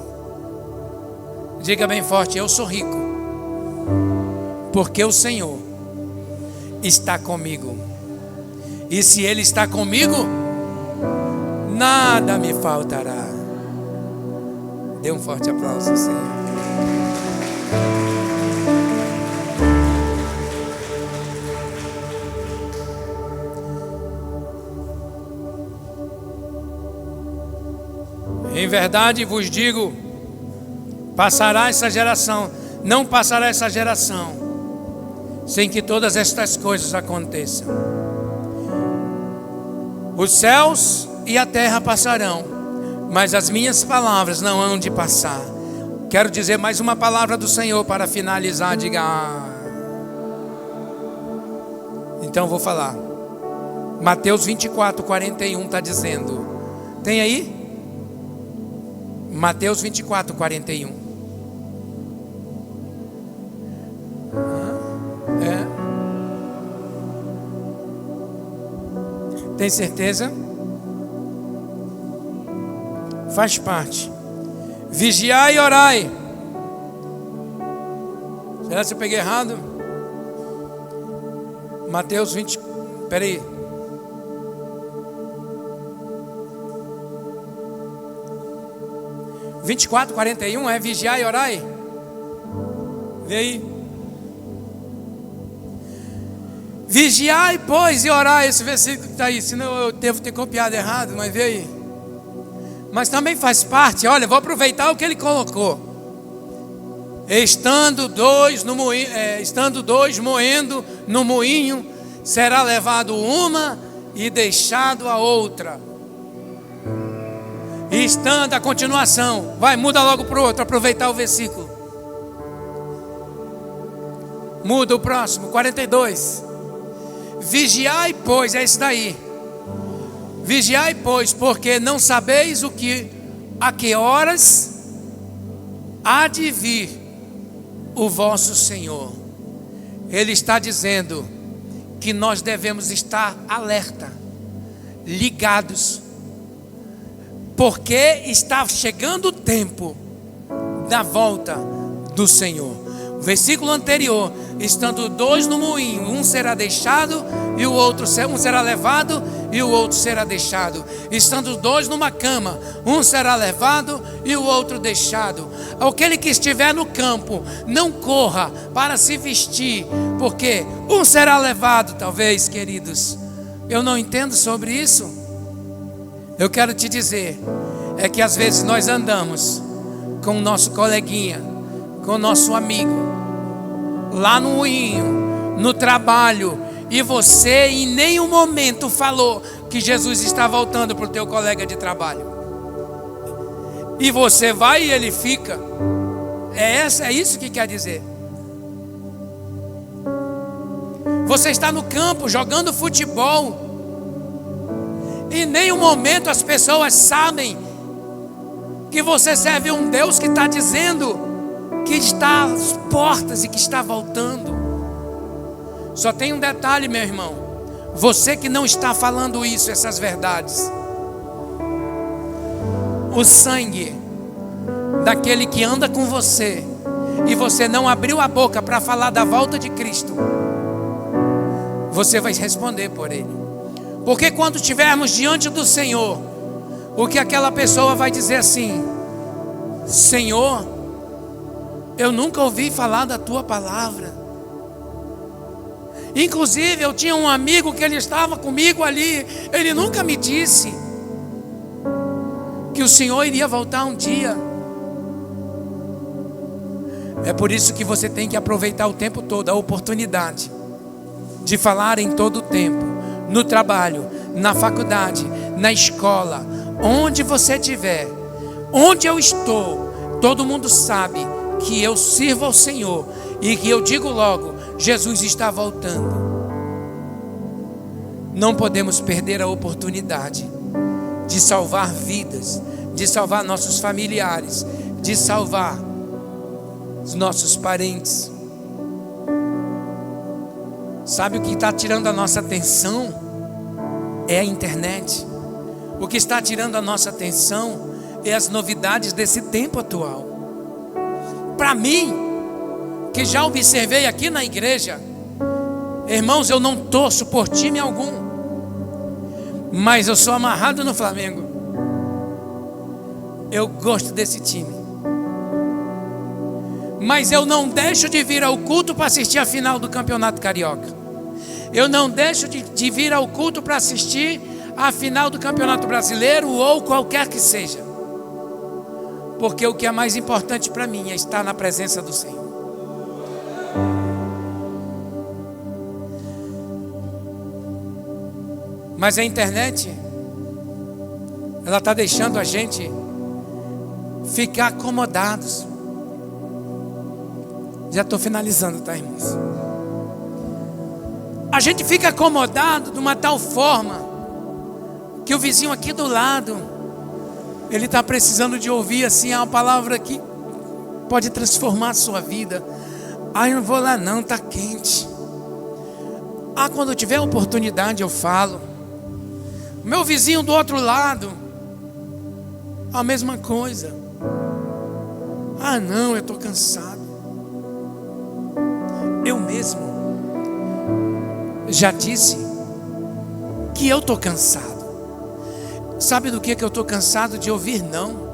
Diga bem forte: eu sou rico, porque o Senhor está comigo. E se Ele está comigo, nada me faltará. Dê um forte aplauso ao Senhor. Em verdade vos digo, passará essa geração, não passará essa geração, sem que todas estas coisas aconteçam. Os céus e a terra passarão, mas as minhas palavras não hão de passar. Quero dizer mais uma palavra do Senhor para finalizar. Diga Então vou falar. Mateus 24, 41 está dizendo. Tem aí? Mateus 24, 41. Tem certeza? Faz parte. Vigiai e orai. Será que eu peguei errado? Mateus 20. Peraí. – 24, 41 é vigiai e orai? Vê aí. Vigiai, pois, e orai. Esse versículo que está aí, senão eu devo ter copiado errado, mas vê aí. Mas também faz parte. Olha, vou aproveitar o que ele colocou. Estando dois moendo no moinho, será levado uma e deixado a outra. E estando a continuação, vai, muda logo para o outro, aproveitar o versículo. Muda o próximo, 42. Vigiai, pois, é isso daí. Vigiai, pois, porque não sabeis a que horas há de vir o vosso Senhor. Ele está dizendo que nós devemos estar alerta, ligados, porque está chegando o tempo da volta do Senhor. O versículo anterior: estando dois no moinho, um será deixado e o outro, um será levado e o outro será deixado. Estando dois numa cama, um será levado e o outro deixado. Aquele que estiver no campo, não corra para se vestir, porque um será levado, talvez, queridos. Eu não entendo sobre isso. Eu quero te dizer, é que às vezes nós andamos com o nosso coleguinha, com o nosso amigo, lá no moinho, no trabalho, e você em nenhum momento falou que Jesus está voltando para o teu colega de trabalho. E você vai e ele fica. É isso que quer dizer. Você está no campo jogando futebol, e em nenhum momento as pessoas sabem que você serve um Deus que está dizendo que está às portas e que está voltando. Só tem um detalhe, meu irmão: você que não está falando isso, essas verdades, o sangue daquele que anda com você, e você não abriu a boca para falar da volta de Cristo, você vai responder por ele. Porque quando estivermos diante do Senhor, o que aquela pessoa vai dizer assim: Senhor, Eu nunca ouvi falar da tua palavra. Inclusive eu tinha um amigo que ele estava comigo ali. Ele nunca me disse que o Senhor iria voltar um dia. É por isso que você tem que aproveitar o tempo todo, a oportunidade de falar em todo o tempo, no trabalho, na faculdade, na escola, onde você estiver, onde eu estou, todo mundo sabe que eu sirvo ao Senhor e que eu digo logo, Jesus está voltando. Não podemos perder a oportunidade de salvar vidas, de salvar nossos familiares, de salvar os nossos parentes. Sabe o que está tirando a nossa atenção? É a internet. O que está tirando a nossa atenção é as novidades desse tempo atual. Para mim, que já observei aqui na igreja, irmãos, eu não torço por time algum, mas eu sou amarrado no Flamengo. Eu gosto desse time, mas eu não deixo de vir ao culto para assistir a final do Campeonato Carioca. Eu não deixo de vir ao culto para assistir a final do Campeonato Brasileiro ou qualquer que seja, porque o que é mais importante para mim é estar na presença do Senhor. Mas a internet, ela está deixando a gente ficar acomodados. Já estou finalizando, tá, irmãos? A gente fica acomodado de uma tal forma que o vizinho aqui do lado, ele está precisando de ouvir assim uma palavra que pode transformar a sua vida. Ah, eu não vou lá não, está quente. Ah, quando eu tiver oportunidade eu falo. Meu vizinho do outro lado, a mesma coisa. Ah não, eu estou cansado. Eu mesmo já disse que eu estou cansado. Sabe do que eu estou cansado de ouvir? Não.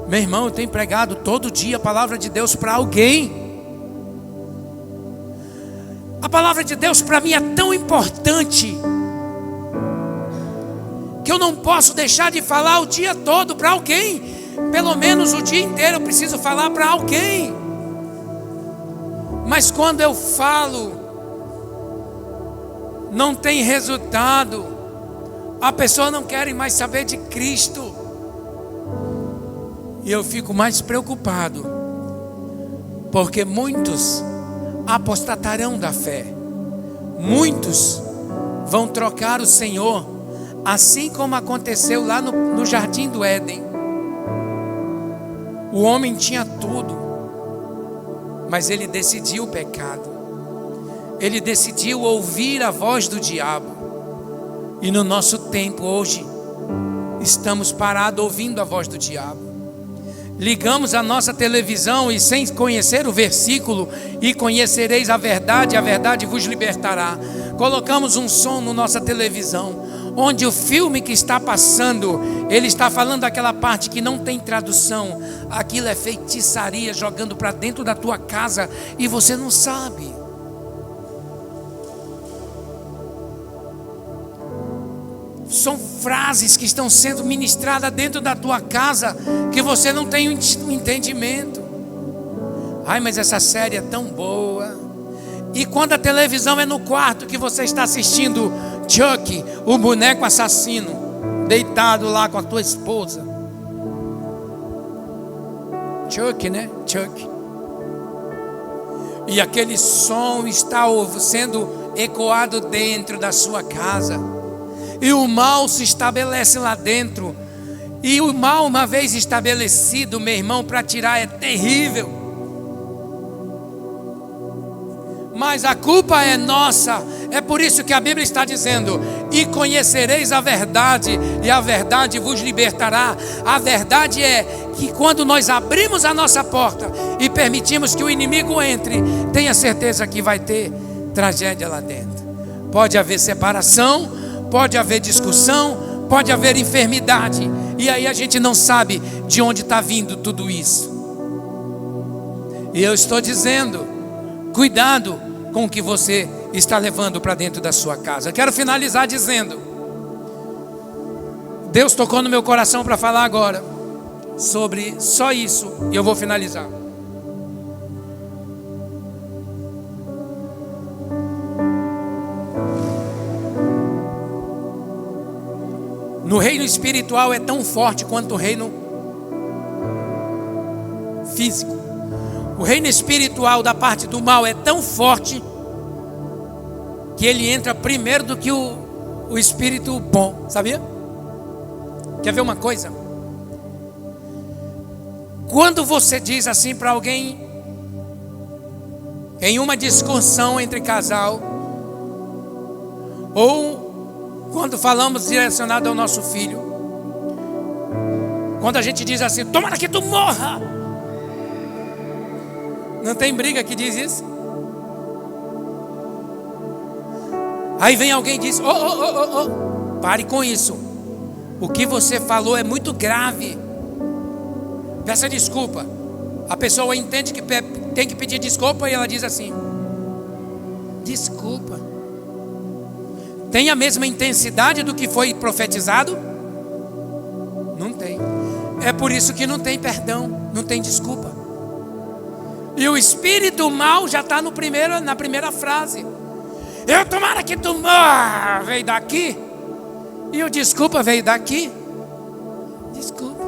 Meu irmão, eu tenho pregado todo dia a palavra de Deus para alguém. A palavra de Deus para mim é tão importante que eu não posso deixar de falar o dia todo para alguém. Pelo menos o dia inteiro eu preciso falar para alguém. Mas quando eu falo, não tem resultado. A pessoa não quer mais saber de Cristo. E eu fico mais preocupado, porque muitos apostatarão da fé. Muitos vão trocar o Senhor, assim como aconteceu lá no Jardim do Éden. O homem tinha tudo, mas ele decidiu o pecado. Ele decidiu ouvir a voz do diabo. E no nosso tempo hoje, estamos parados ouvindo a voz do diabo. Ligamos a nossa televisão e sem conhecer o versículo, e conhecereis a verdade vos libertará. Colocamos um som na nossa televisão, onde o filme que está passando, ele está falando aquela parte que não tem tradução. Aquilo é feitiçaria jogando para dentro da tua casa e você não sabe. São frases que estão sendo ministradas dentro da tua casa que você não tem um entendimento. Ai, mas essa série é tão boa. E quando a televisão é no quarto que você está assistindo Chuck, o boneco assassino, deitado lá com a tua esposa. Chuck, né? Chuck. E aquele som está sendo ecoado dentro da sua casa. E o mal se estabelece lá dentro. E o mal, uma vez estabelecido, meu irmão, para tirar é terrível. Mas a culpa é nossa. É por isso que a Bíblia está dizendo: e conhecereis a verdade, e a verdade vos libertará. A verdade é que quando nós abrimos a nossa porta e permitimos que o inimigo entre, tenha certeza que vai ter tragédia lá dentro. Pode haver separação, pode haver discussão, pode haver enfermidade. E aí a gente não sabe de onde está vindo tudo isso. E eu estou dizendo, cuidado com o que você está levando para dentro da sua casa. Eu quero finalizar dizendo, Deus tocou no meu coração para falar agora sobre só isso, e eu vou finalizar. No reino espiritual é tão forte quanto o reino físico. O reino espiritual da parte do mal é tão forte que ele entra primeiro do que o espírito bom, sabia? Quer ver uma coisa? Quando você diz assim para alguém, em uma discussão entre casal, ou quando falamos direcionado ao nosso filho, quando a gente diz assim, tomara que tu morra. Não tem briga que diz isso? Aí vem alguém e diz, pare com isso. O que você falou é muito grave. Peça desculpa. A pessoa entende que tem que pedir desculpa e ela diz assim, desculpa. Tem a mesma intensidade do que foi profetizado? Não tem. É por isso que não tem perdão, não tem desculpa. E o espírito mal já está na primeira frase. Eu tomara que tu morra, veio daqui. E o desculpa veio daqui. Desculpa.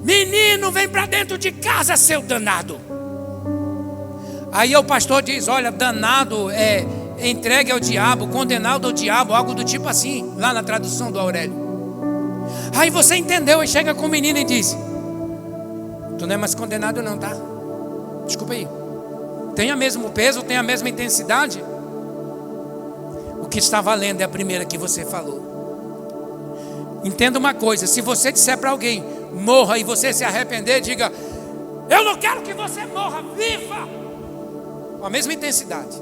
Menino, vem para dentro de casa, seu danado. Aí o pastor diz, olha, danado é entregue ao diabo, condenado ao diabo, algo do tipo assim, lá na tradução do Aurélio. Aí você entendeu e chega com o menino e diz, tu não é mais condenado não, tá? Desculpa aí. Tem o mesmo peso, tem a mesma intensidade? O que está valendo é a primeira que você falou. Entenda uma coisa, se você disser para alguém, morra, e você se arrepender, diga, eu não quero que você morra, viva! Com a mesma intensidade.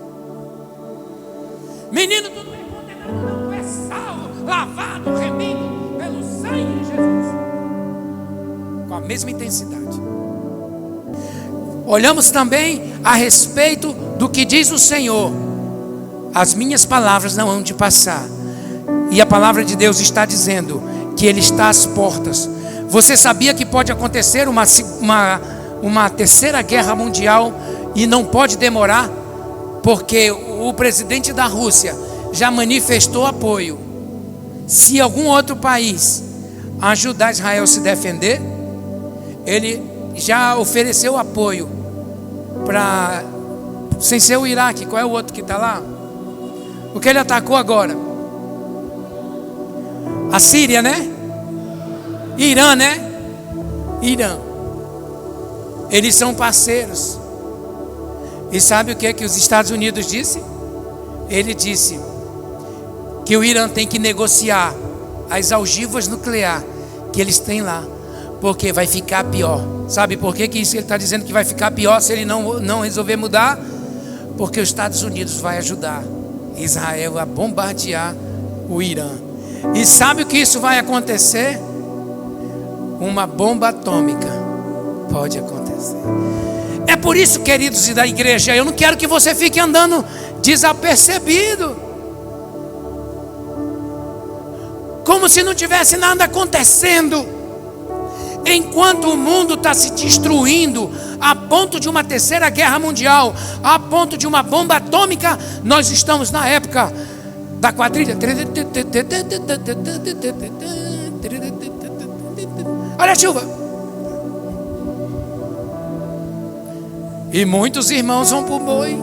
Menino, tu não é condenado não, tu é salvo, lavado, remido pelo sangue de Jesus. Com a mesma intensidade. Olhamos também a respeito do que diz o Senhor. As minhas palavras não hão de passar. E a palavra de Deus está dizendo que Ele está às portas. Você sabia que pode acontecer uma terceira guerra mundial e não pode demorar? Porque o presidente da Rússia já manifestou apoio. Se algum outro país ajudar Israel a se defender, ele já ofereceu apoio para, sem ser o Iraque, qual é o outro que está lá? O que ele atacou agora? A Síria, né? Irã, né? Irã. Eles são parceiros. E sabe o que os Estados Unidos disse? Ele disse que o Irã tem que negociar as ogivas nucleares que eles têm lá, porque vai ficar pior. Sabe por que isso ele está dizendo que vai ficar pior se ele não resolver mudar? Porque os Estados Unidos vai ajudar Israel a bombardear o Irã. E sabe o que isso vai acontecer? Uma bomba atômica pode acontecer. É por isso, queridos e da igreja, eu não quero que você fique andando desapercebido, como se não tivesse nada acontecendo, enquanto o mundo está se destruindo a ponto de uma terceira guerra mundial, a ponto de uma bomba atômica. Nós estamos na época da quadrilha. Olha a chuva. E muitos irmãos vão para o boi.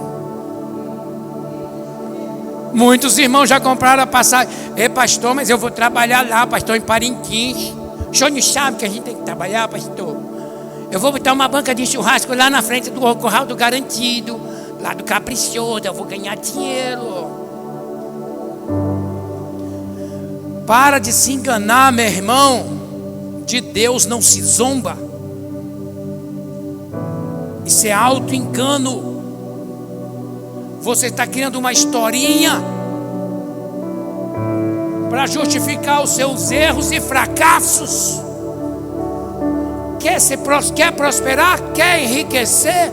Muitos irmãos já compraram a passagem. Pastor, mas eu vou trabalhar lá, pastor, em Parintins. O senhor não sabe que a gente tem que trabalhar, pastor? Eu vou botar uma banca de churrasco lá na frente do Curral do Garantido, lá do Caprichoso, eu vou ganhar dinheiro. Para de se enganar, meu irmão. De Deus não se zomba. Isso é auto-engano. Você está criando uma historinha para justificar os seus erros e fracassos. quer prosperar, quer enriquecer,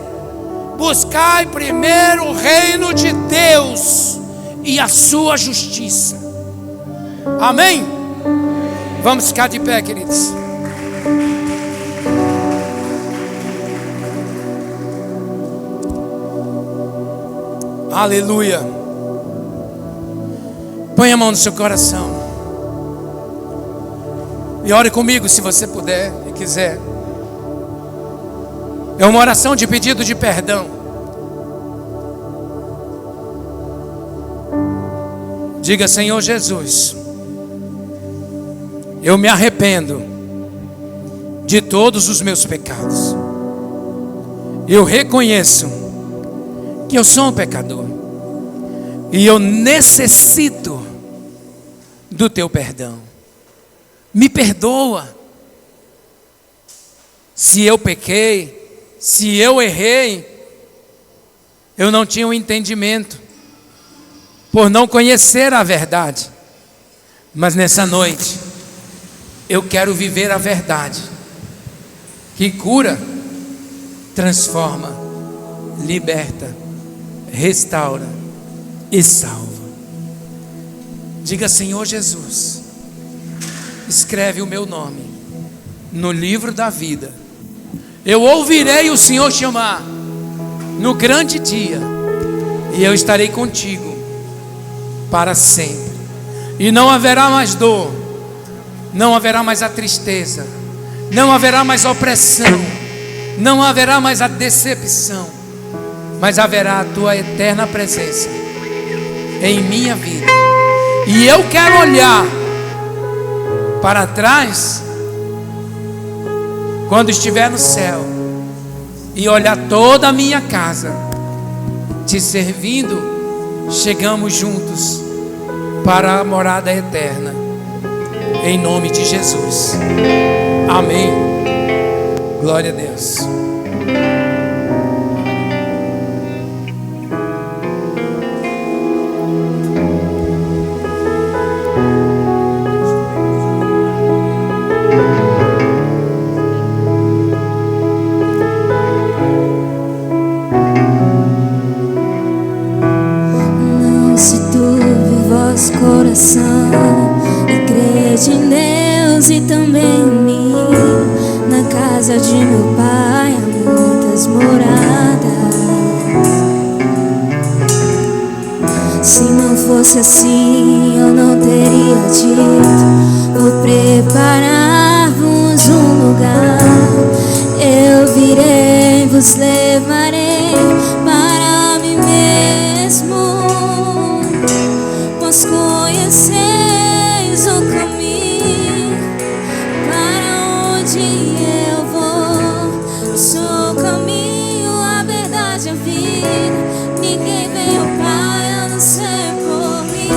buscai primeiro o reino de Deus e a sua justiça. Amém? Vamos ficar de pé, queridos. Aleluia. Põe a mão no seu coração e ore comigo, se você puder e quiser. É uma oração de pedido de perdão. Diga: Senhor Jesus, eu me arrependo de todos os meus pecados. Eu reconheço que eu sou um pecador e eu necessito do teu perdão. Me perdoa se eu pequei, se eu errei. Eu não tinha um entendimento por não conhecer a verdade, mas nessa noite eu quero viver a verdade que cura, transforma, liberta, restaura e salva. Diga: Senhor Jesus, escreve o meu nome no livro da vida. Eu ouvirei o Senhor chamar no grande dia, e eu estarei contigo para sempre. E não haverá mais dor, não haverá mais a tristeza, não haverá mais a opressão, não haverá mais a decepção, mas haverá a tua eterna presença em minha vida. E eu quero olhar para trás quando estiver no céu e olhar toda a minha casa te servindo. Chegamos juntos para a morada eterna, em nome de Jesus. Amém. Glória a Deus. Coração, e crede em Deus e também em mim. Na casa de meu pai há muitas moradas. Se não fosse assim, eu não teria dito: vou preparar-vos um lugar. Eu virei, vos levarei para mim mesmo. Pois conheceis o caminho para onde eu vou. Eu sou o caminho, a verdade e a vida. Ninguém vem ao Pai a não ser por mim.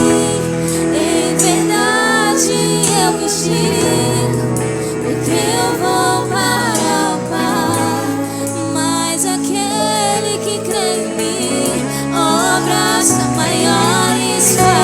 Em verdade eu vos digo, porque eu vou para o Pai. Mas aquele que crê em mim, obras maiores fará.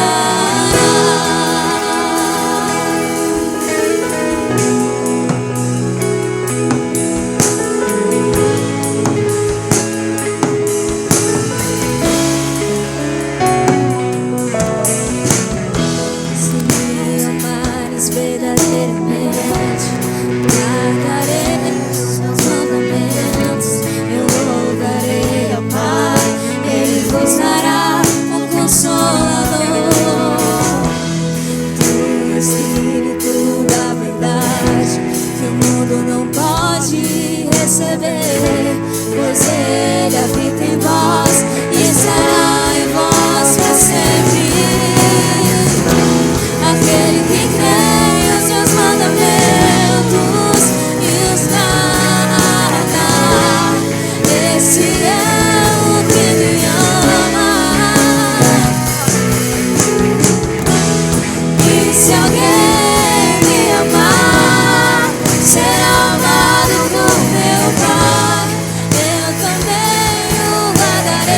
Pois Ele habita em vós e será em vós para sempre. Aquele que crê os seus mandamentos e os guarda, esse é o que me ama. E se alguém me amar, será amado por meu Pai. Eu também o guardarei.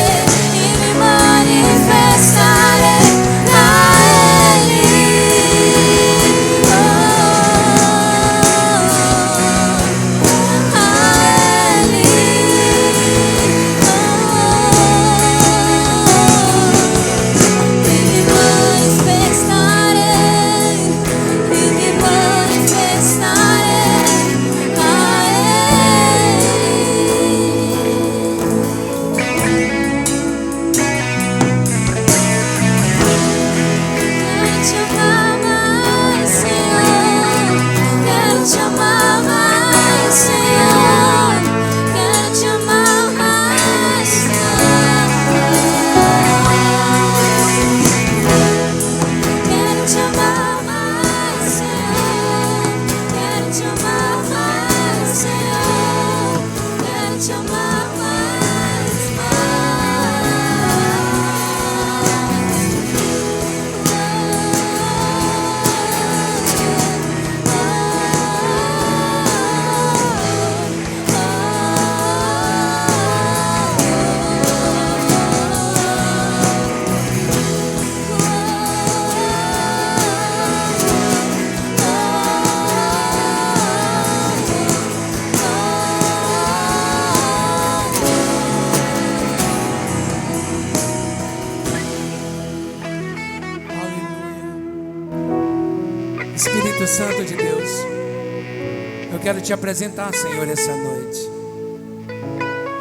quero te apresentar, Senhor, essa noite.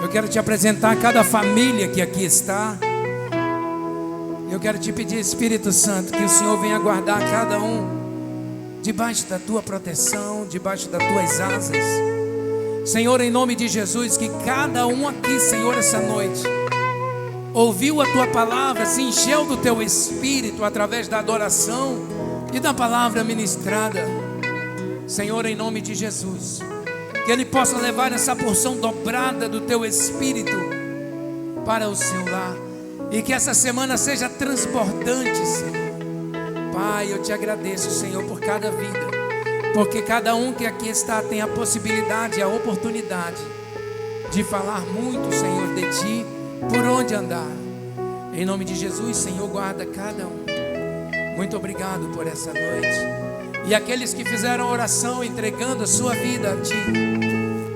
Eu quero te apresentar cada família que aqui está. Eu quero te pedir, Espírito Santo, que o Senhor venha guardar cada um debaixo da tua proteção, debaixo das tuas asas. Senhor, em nome de Jesus, que cada um aqui, Senhor, essa noite ouviu a tua palavra, se encheu do teu Espírito através da adoração e da palavra ministrada. Senhor, em nome de Jesus, que ele possa levar essa porção dobrada do teu Espírito para o seu lar, e que essa semana seja transbordante, Senhor. Pai, eu te agradeço, Senhor, por cada vida, porque cada um que aqui está tem a possibilidade, a oportunidade de falar muito, Senhor, de Ti, por onde andar. Em nome de Jesus, Senhor, guarda cada um. Muito obrigado por essa noite. E aqueles que fizeram oração entregando a sua vida a Ti,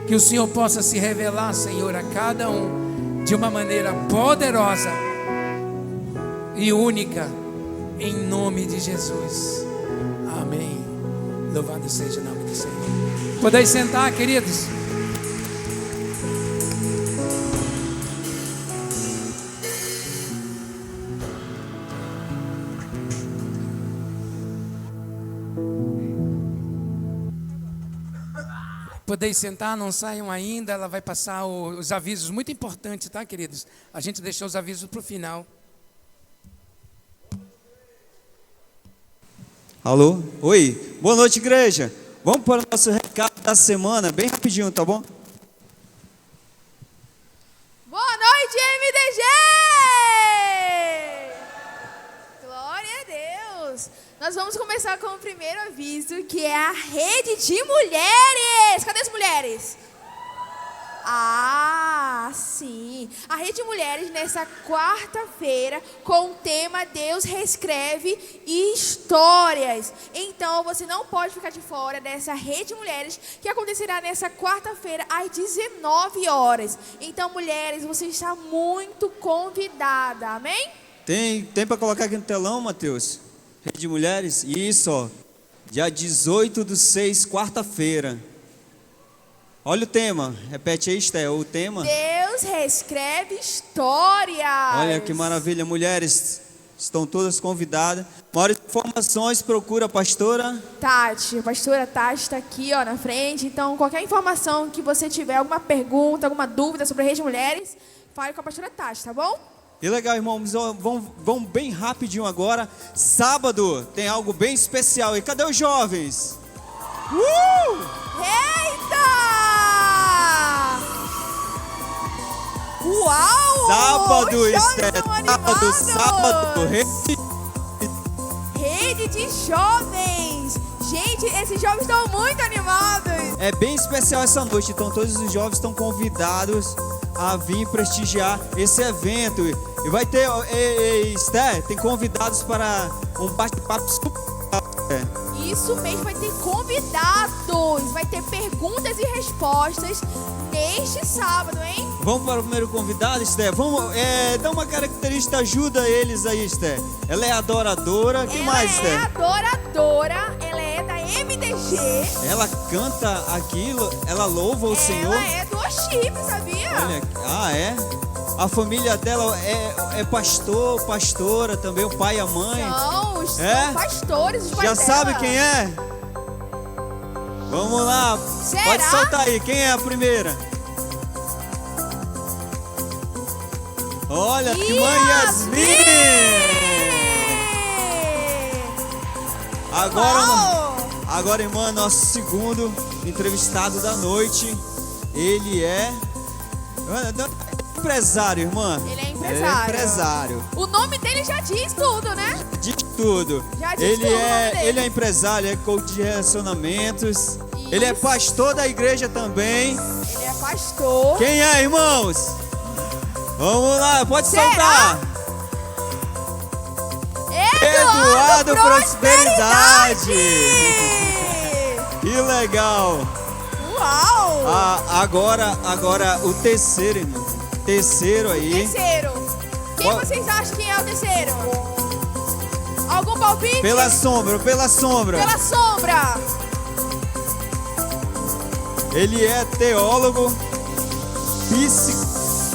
que o Senhor possa se revelar, Senhor, a cada um de uma maneira poderosa e única, em nome de Jesus. Amém. Louvado seja o nome do Senhor. Podeis sentar, queridos. Podeis sentar, não saiam ainda. Ela vai passar os avisos muito importantes, tá, queridos? A gente deixou os avisos para o final. Alô? Oi, boa noite, igreja. Vamos para o nosso recado da semana, bem rapidinho, tá bom? Boa noite, MDG! Glória a Deus! Nós vamos começar com o primeiro aviso, que é a rede de mulheres. Cadê as mulheres? Ah, sim. A Rede de Mulheres nessa quarta-feira com o tema Deus reescreve histórias. Então você não pode ficar de fora dessa Rede de Mulheres que acontecerá nessa quarta-feira às 19 horas. Então, mulheres, você está muito convidada. Amém? Tem para colocar aqui no telão, Mateus? Rede de Mulheres? Isso, ó. Dia 18/6, quarta-feira. Olha o tema, repete aí, Esté, o tema. Deus reescreve histórias. Olha que maravilha, mulheres estão todas convidadas. Maiores informações, procura a pastora Tati. A pastora Tati está aqui, ó, na frente. Então, qualquer informação que você tiver, alguma pergunta, alguma dúvida sobre a Rede de Mulheres, fale com a pastora Tati, tá bom? E legal, irmãos, vamos bem rapidinho agora. Sábado tem algo bem especial. E cadê os jovens? Eita! Uau! Sábado, Esté, sábado, Rede de jovens. Gente, esses jovens estão muito animados. É bem especial essa noite, então todos os jovens estão convidados a vir prestigiar esse evento. E vai ter, Esté, tem convidados para um bate-papo super. Isso mesmo, vai ter convidados, vai ter perguntas e respostas neste sábado, hein? Vamos para o primeiro convidado, Esté. Vamos dar uma característica, ajuda eles aí, Esté. Ela é adoradora, que mais, Esté? Ela é adoradora, ela é da MDG. Ela canta aquilo, ela louva o Senhor. Ela é do worship, sabia? Olha, é? A família dela é pastor, pastora também, o pai e a mãe. Não, são pastores, os pais Já dela. sabe quem é? Vamos lá, Será? Pode soltar aí, quem é a primeira? Olha, irmã Yasmin! Agora, irmã, nosso segundo entrevistado da noite. Ele é empresário, irmã. Ele é empresário. Empresário. O nome dele já diz tudo, né? Diz tudo. Já diz tudo o nome dele. Ele é empresário, é coach de relacionamentos. Isso. Ele é pastor da igreja também. Ele é pastor. Quem é, irmãos? Vamos lá, pode Será? soltar. Eduardo Prosperidade. Que legal. Uau. Agora o terceiro, irmão. Terceiro aí. Terceiro. Quem vocês acham que é o terceiro? Algum palpite? Pela sombra. Pela sombra. Ele é teólogo,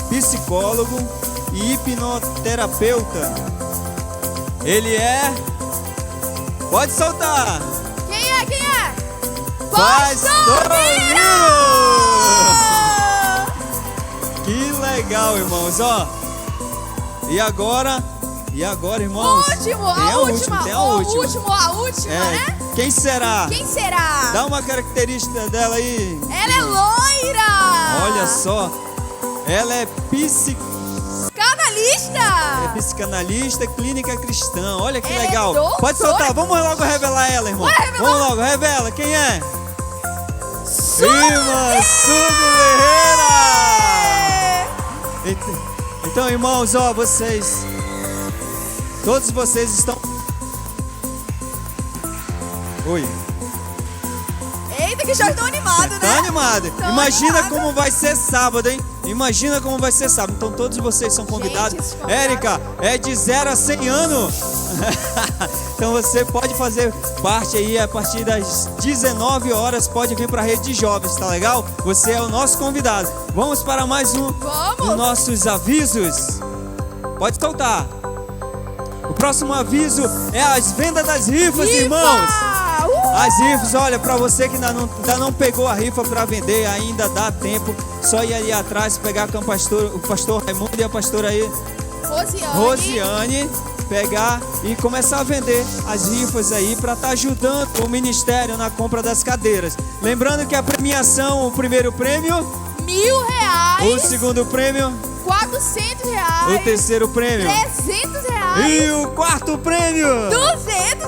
psicólogo e hipnoterapeuta. Ele é... Pode soltar! Quem é? Quem é? Pastor Miro! Que legal, irmãos, ó. E agora, irmãos? Último, tem a última. Tem a última. A última, né? Quem será? Quem será? Dá uma característica dela aí. Ela é loira! Olha só. Ela é Psicanalista! clínica cristã. Olha que Ela é legal. doutora. Pode soltar. Vamos logo revelar ela, irmão. Bora revelar. Vamos logo, revela. Quem é? Irmã Suzy Ferreira. Então, irmãos, ó, todos vocês estão... Oi. Eita, que já estou animado, né? Tá animado? Tô Imagina animada. como vai ser sábado, hein? Imagina como vai ser sábado. Então todos vocês são convidados. esses convidados- Érica, é de 0 a 100 anos. Então você pode fazer parte aí a partir das 19 horas. Pode vir para a rede de jovens, tá legal? Você é o nosso convidado. Vamos para mais um Vamos. dos nossos avisos. Pode soltar. O próximo aviso é as vendas das rifas, irmãos. As rifas, olha, para você que ainda não pegou a rifa para vender, ainda dá tempo. Só ir ali atrás, pegar com o pastor Raimundo e a pastora aí, Rosiane, pegar e começar a vender as rifas aí para estar ajudando o ministério na compra das cadeiras. Lembrando que a premiação, o primeiro prêmio, R$1.000. o segundo prêmio, R$400. o terceiro prêmio R$300. e o quarto prêmio. R$200.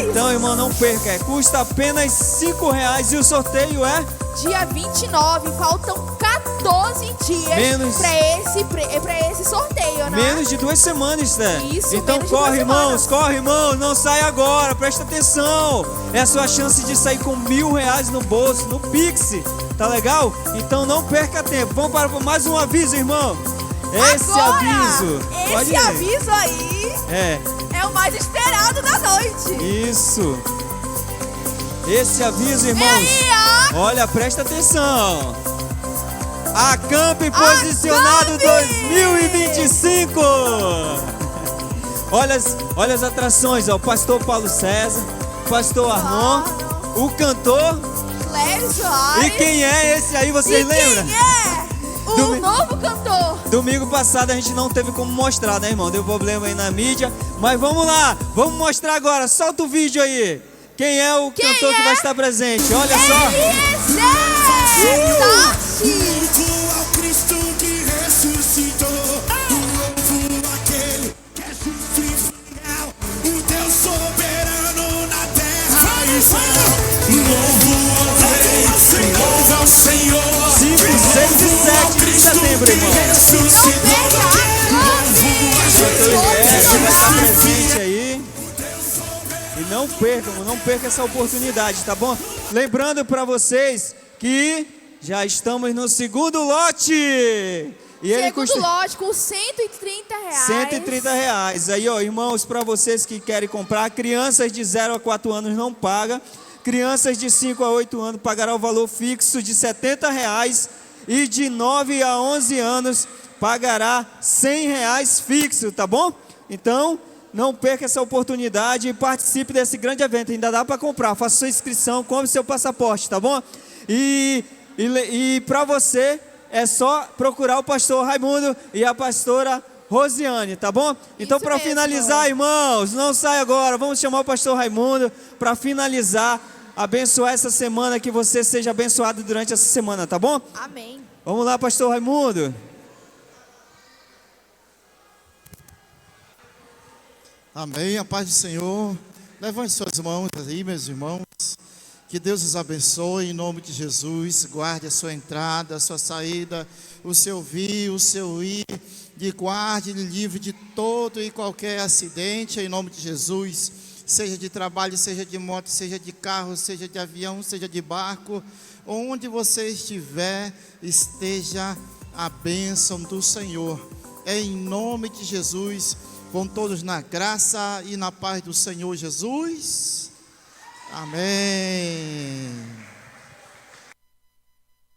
Então, irmão, não perca, custa apenas R$5 e o sorteio é Dia 29, faltam 14 dias Menos- pra esse sorteio, né? menos de 2 semanas, né? Isso, Então menos de corre, 2 irmãos, não sai agora, presta atenção. É a sua chance de sair com R$1.000 no bolso, no Pix, tá legal? Então não perca tempo. Vamos para mais um aviso, irmão. Esse Agora, aviso. Pode esse ir. aviso aí É, é o mais esperado da noite. isso. Esse aviso, irmãos. aí, ó. Olha, presta atenção. Acampe Posicionado Acampe! 2025. Olha as atrações, ó. O pastor Paulo César, pastor Arnon, o cantor. Clério Soares. E quem é esse aí, vocês lembram? Quem é? O Domi- novo cantor. Domingo passado a gente não teve como mostrar, né, irmão? Deu problema aí na mídia. Mas vamos lá, vamos mostrar agora. Solta o vídeo aí. Quem é o cantor que é? vai estar presente? Olha só. Culto ao Cristo que ressuscitou, o novo aquele que é justo e fiel, o Deus soberano na terra e céu. Novo ao Rei, louva ao Senhor. 5, 6 e 7 de setembro, irmão. Ressuscitou, Vai estar presente aí. E não percam essa oportunidade, tá bom? Lembrando para vocês que já estamos no segundo lote. E ele Segundo lote com R$130. R$130. Aí, ó, irmãos, para vocês que querem comprar, crianças de 0 a 4 anos não pagam. Crianças de 5 a 8 anos pagará o valor fixo de R$70 e de 9 a 11 anos pagará R$100 fixo, tá bom? Então, não perca essa oportunidade e participe desse grande evento. Ainda dá para comprar. Faça sua inscrição, compre seu passaporte, tá bom? E para você é só procurar o pastor Raimundo e a pastora Rosiane, tá bom? Então, Isso para mesmo. finalizar, irmãos, não sai agora. Vamos chamar o pastor Raimundo para finalizar, abençoar essa semana, que você seja abençoado durante essa semana, tá bom? Amém. Vamos lá, pastor Raimundo. Amém, a paz do Senhor. Levante suas mãos aí, meus irmãos. Que Deus os abençoe em nome de Jesus. Guarde a sua entrada, a sua saída, o seu vir, o seu ir. E guarde-lhe livre de todo e qualquer acidente em nome de Jesus. Seja de trabalho, seja de moto, seja de carro, seja de avião, seja de barco. Onde você estiver, esteja a bênção do Senhor. Em nome de Jesus. Vão todos na graça e na paz do Senhor Jesus. Amém.